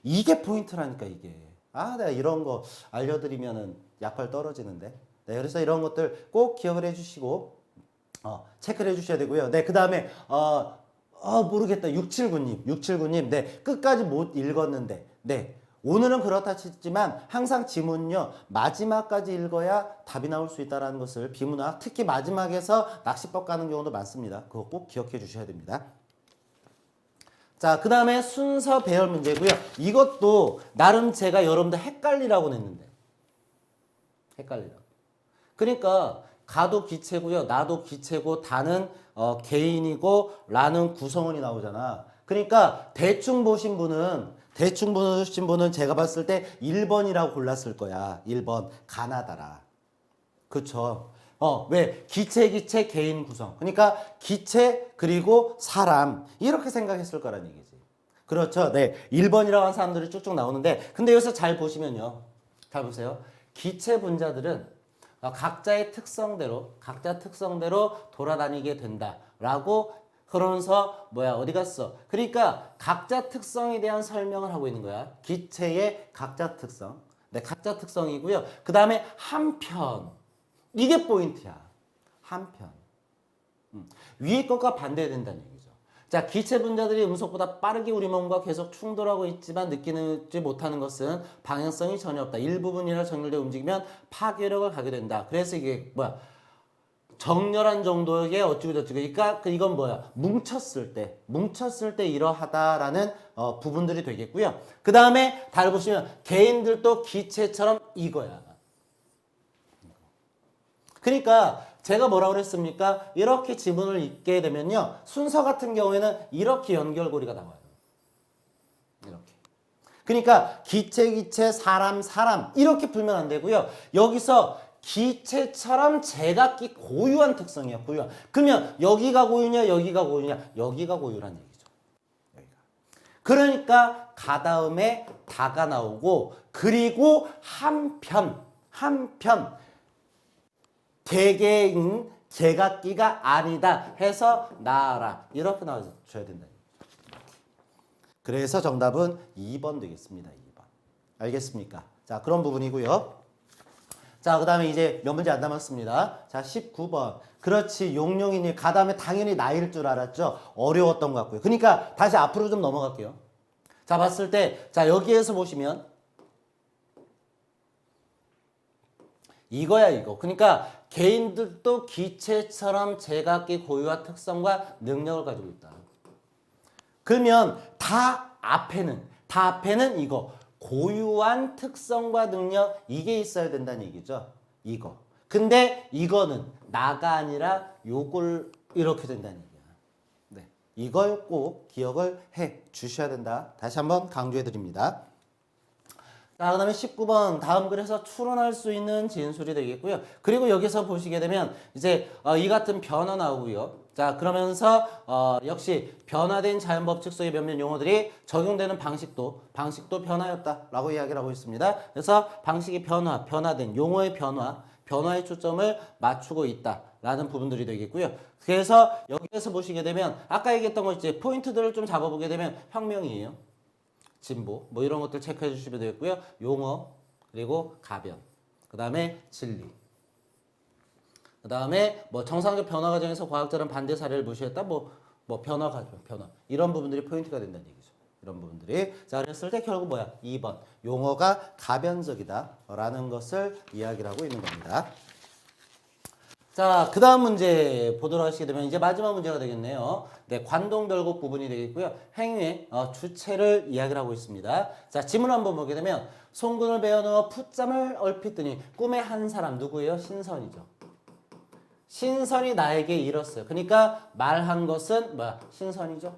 이게 포인트라니까 이게. 내가 이런 거 알려드리면은 약발 떨어지는데. 네, 그래서 이런 것들 꼭 기억을 해주시고 체크를 해주셔야 되고요. 네, 그 다음에 모르겠다. 679님. 네, 끝까지 못 읽었는데. 네, 오늘은 그렇다 치지만 항상 지문요 마지막까지 읽어야 답이 나올 수 있다는 것을 비문학 특히 마지막에서 낚시법 가는 경우도 많습니다. 그거 꼭 기억해 주셔야 됩니다. 자, 그 다음에 순서 배열 문제고요. 이것도 나름 제가 여러분들 헷갈리라고 냈는데. 헷갈리라고. 그러니까 가도 기체고요. 나도 기체고 다는 개인이고 라는 구성원이 나오잖아. 그러니까 대충 보신 분은 제가 봤을 때 1번이라고 골랐을 거야. 1번 가나다라. 그쵸? 왜? 기체, 개인 구성. 그러니까 기체 그리고 사람 이렇게 생각했을 거란 얘기지. 그렇죠? 네. 1번이라고 하는 사람들이 쭉쭉 나오는데 근데 여기서 잘 보시면요. 잘 보세요. 기체 분자들은 각자 특성대로 돌아다니게 된다라고 그러면서 어디 갔어? 그러니까 각자 특성에 대한 설명을 하고 있는 거야. 기체의 각자 특성. 네, 각자 특성이고요. 그 다음에 한편. 이게 포인트야. 한편. 위의 것과 반대된다는 얘기죠. 자, 기체 분자들이 음속보다 빠르게 우리 몸과 계속 충돌하고 있지만 느끼지 못하는 것은 방향성이 전혀 없다. 일부분이라 정렬되어 움직이면 파괴력을 가게 된다. 그래서 이게 정렬한 정도의 어찌고 저찌고. 그러니까 이건 뭐야? 뭉쳤을 때 이러하다라는 부분들이 되겠고요. 그 다음에 다를 보시면 개인들도 기체처럼 이거야. 그러니까 제가 뭐라고 그랬습니까? 이렇게 지문을 읽게 되면요. 순서 같은 경우에는 이렇게 연결고리가 나와요. 이렇게. 그러니까 기체, 사람 이렇게 풀면 안 되고요. 여기서 기체처럼 제각기 고유한 특성이야. 고유한. 그러면 여기가 고유냐, 여기가 고유냐, 여기가 고유란 얘기죠. 여기가. 그러니까 가 다음에 다가 나오고 그리고 한편 개개인 제각기가 아니다 해서 나아라. 이렇게 나와줘야 된다. 그래서 정답은 2번 되겠습니다. 2번. 알겠습니까? 자, 그런 부분이고요. 자, 그 다음에 이제 몇 문제 안 남았습니다. 자, 19번. 그렇지, 용용이니 가 다음에 당연히 나일 줄 알았죠? 어려웠던 것 같고요. 그러니까 다시 앞으로 좀 넘어갈게요. 자, 봤을 때, 자, 여기에서 보시면 이거야, 이거. 그러니까 개인들도 기체처럼 제각기 고유와 특성과 능력을 가지고 있다. 그러면 다 앞에는 이거 고유한 특성과 능력 이게 있어야 된다는 얘기죠. 이거. 근데 이거는 나가 아니라 요걸 이렇게 된다는 얘기야. 네. 이걸 꼭 기억을 해 주셔야 된다. 다시 한번 강조해 드립니다. 자, 그 다음에 19번 다음 글에서 추론할 수 있는 진술이 되겠고요. 그리고 여기서 보시게 되면 이제 이 같은 변화 나오고요. 자, 그러면서 역시 변화된 자연법칙 속의 몇몇 용어들이 적용되는 방식도 변화였다라고 이야기를 하고 있습니다. 그래서 방식이 변화된 용어의 변화에 초점을 맞추고 있다라는 부분들이 되겠고요. 그래서 여기에서 보시게 되면 아까 얘기했던 거 이제 포인트들을 좀 잡아보게 되면 혁명이에요. 진보 뭐 이런 것들 체크해 주시면 되겠고요. 용어 그리고 가변 그 다음에 진리 그 다음에 뭐 정상적 변화 과정에서 과학자는 반대 사례를 무시했다 뭐 변화 이런 부분들이 포인트가 된다는 얘기죠. 이런 부분들이 자 그랬을 때 결국 뭐야 2번 용어가 가변적이다 라는 것을 이야기를 하고 있는 겁니다. 자, 그 다음 문제 보도록 하시게 되면 이제 마지막 문제가 되겠네요. 네, 관동별곡 부분이 되겠고요. 행위의 주체를 이야기를 하고 있습니다. 자, 지문 한번 보게 되면 송근을 베어넣어 풋잠을 얼핏 드니 꿈의 한 사람 누구예요? 신선이죠. 신선이 나에게 이뤘어요. 그러니까 말한 것은 뭐야? 신선이죠.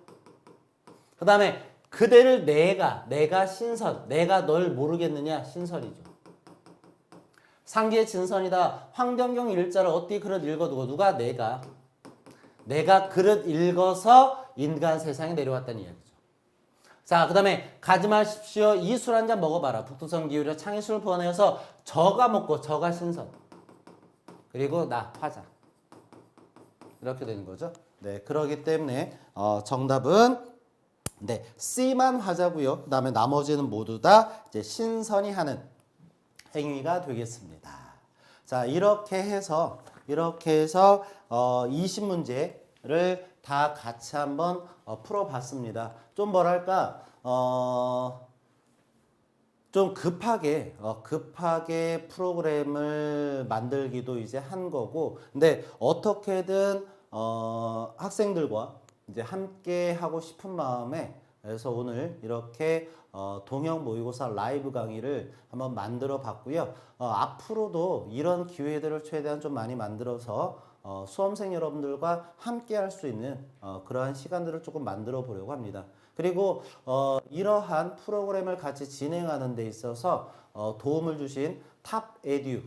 그 다음에 그대를 내가 신선, 내가 널 모르겠느냐? 신선이죠. 상기의 진선이다. 황경경 일자를 어떻게 그릇 읽어두고 누가 내가 그릇 읽어서 인간 세상에 내려왔다는 이야기죠. 자, 그 다음에 가지 마십시오. 이 술 한 잔 먹어봐라. 북두성 기울여 창의 술을 부어내어서 저가 먹고 저가 신선. 그리고 나 화자. 이렇게 되는 거죠. 네, 그러기 때문에 정답은 네 C만 화자고요. 그 다음에 나머지는 모두 다 이제 신선이 하는 행위가 되겠습니다. 자, 이렇게 해서 20문제를 다 같이 한번 풀어봤습니다. 좀 뭐랄까 좀 급하게 프로그램을 만들기도 이제 한 거고, 근데 어떻게든 학생들과 이제 함께 하고 싶은 마음에 그래서 오늘 이렇게 동형 모의고사 라이브 강의를 한번 만들어 봤고요. 앞으로도 이런 기회들을 최대한 좀 많이 만들어서 수험생 여러분들과 함께 할 수 있는 그러한 시간들을 조금 만들어 보려고 합니다. 그리고 이러한 프로그램을 같이 진행하는 데 있어서 도움을 주신 탑에듀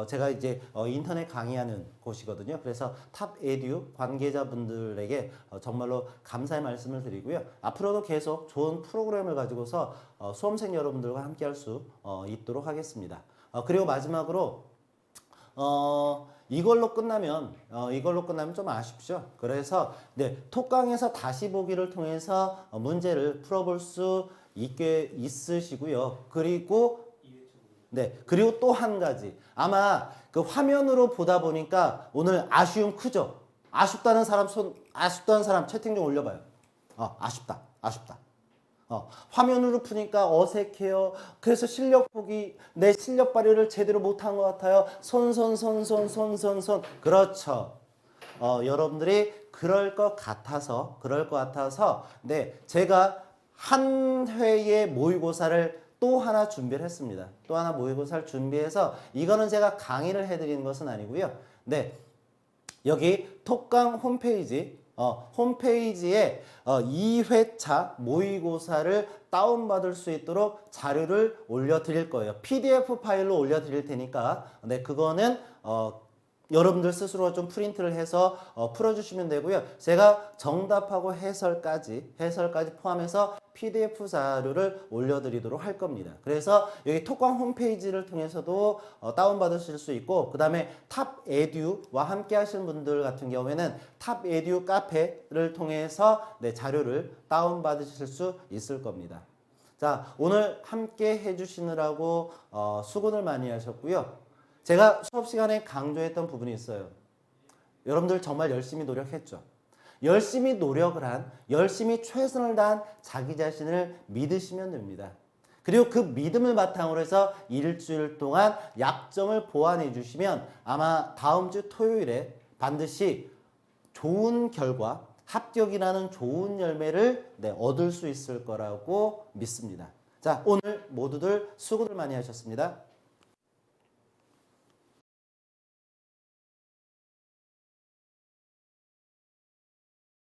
제가 이제 인터넷 강의하는 곳이거든요. 그래서 탑에듀 관계자분들에게 정말로 감사의 말씀을 드리고요. 앞으로도 계속 좋은 프로그램을 가지고서 수험생 여러분들과 함께 할 수 있도록 하겠습니다. 그리고 마지막으로 이걸로 끝나면 좀 아쉽죠. 그래서 네, 톡강에서 다시 보기를 통해서 문제를 풀어볼 수 있으시고요. 그리고 또 한 가지. 아마 그 화면으로 보다 보니까 오늘 아쉬움 크죠? 아쉽다는 사람 채팅 좀 올려봐요. 아쉽다. 화면으로 푸니까 어색해요. 그래서 내 실력 발휘를 제대로 못한 것 같아요. 손. 그렇죠. 여러분들이 그럴 것 같아서 네, 제가 한 회의 모의고사를 또 하나 준비를 했습니다. 또 하나 모의고사를 준비해서 이거는 제가 강의를 해드리는 것은 아니고요. 네, 여기 톡강 홈페이지에 2회차 모의고사를 다운받을 수 있도록 자료를 올려드릴 거예요. PDF 파일로 올려드릴 테니까 네, 그거는 여러분들 스스로 좀 프린트를 해서 풀어주시면 되고요. 제가 정답하고 해설까지 포함해서 PDF 자료를 올려드리도록 할 겁니다. 그래서 여기 톡광 홈페이지를 통해서도 다운받으실 수 있고, 그 다음에 탑에듀와 함께 하시는 분들 같은 경우에는 탑에듀 카페를 통해서 네, 자료를 다운받으실 수 있을 겁니다. 자, 오늘 함께 해주시느라고 수고를 많이 하셨고요. 제가 수업 시간에 강조했던 부분이 있어요. 여러분들 정말 열심히 노력했죠. 열심히 노력을 한, 열심히 최선을 다한 자기 자신을 믿으시면 됩니다. 그리고 그 믿음을 바탕으로 해서 일주일 동안 약점을 보완해 주시면 아마 다음 주 토요일에 반드시 좋은 결과, 합격이라는 좋은 열매를 네, 얻을 수 있을 거라고 믿습니다. 자, 오늘 모두들 수고들 많이 하셨습니다.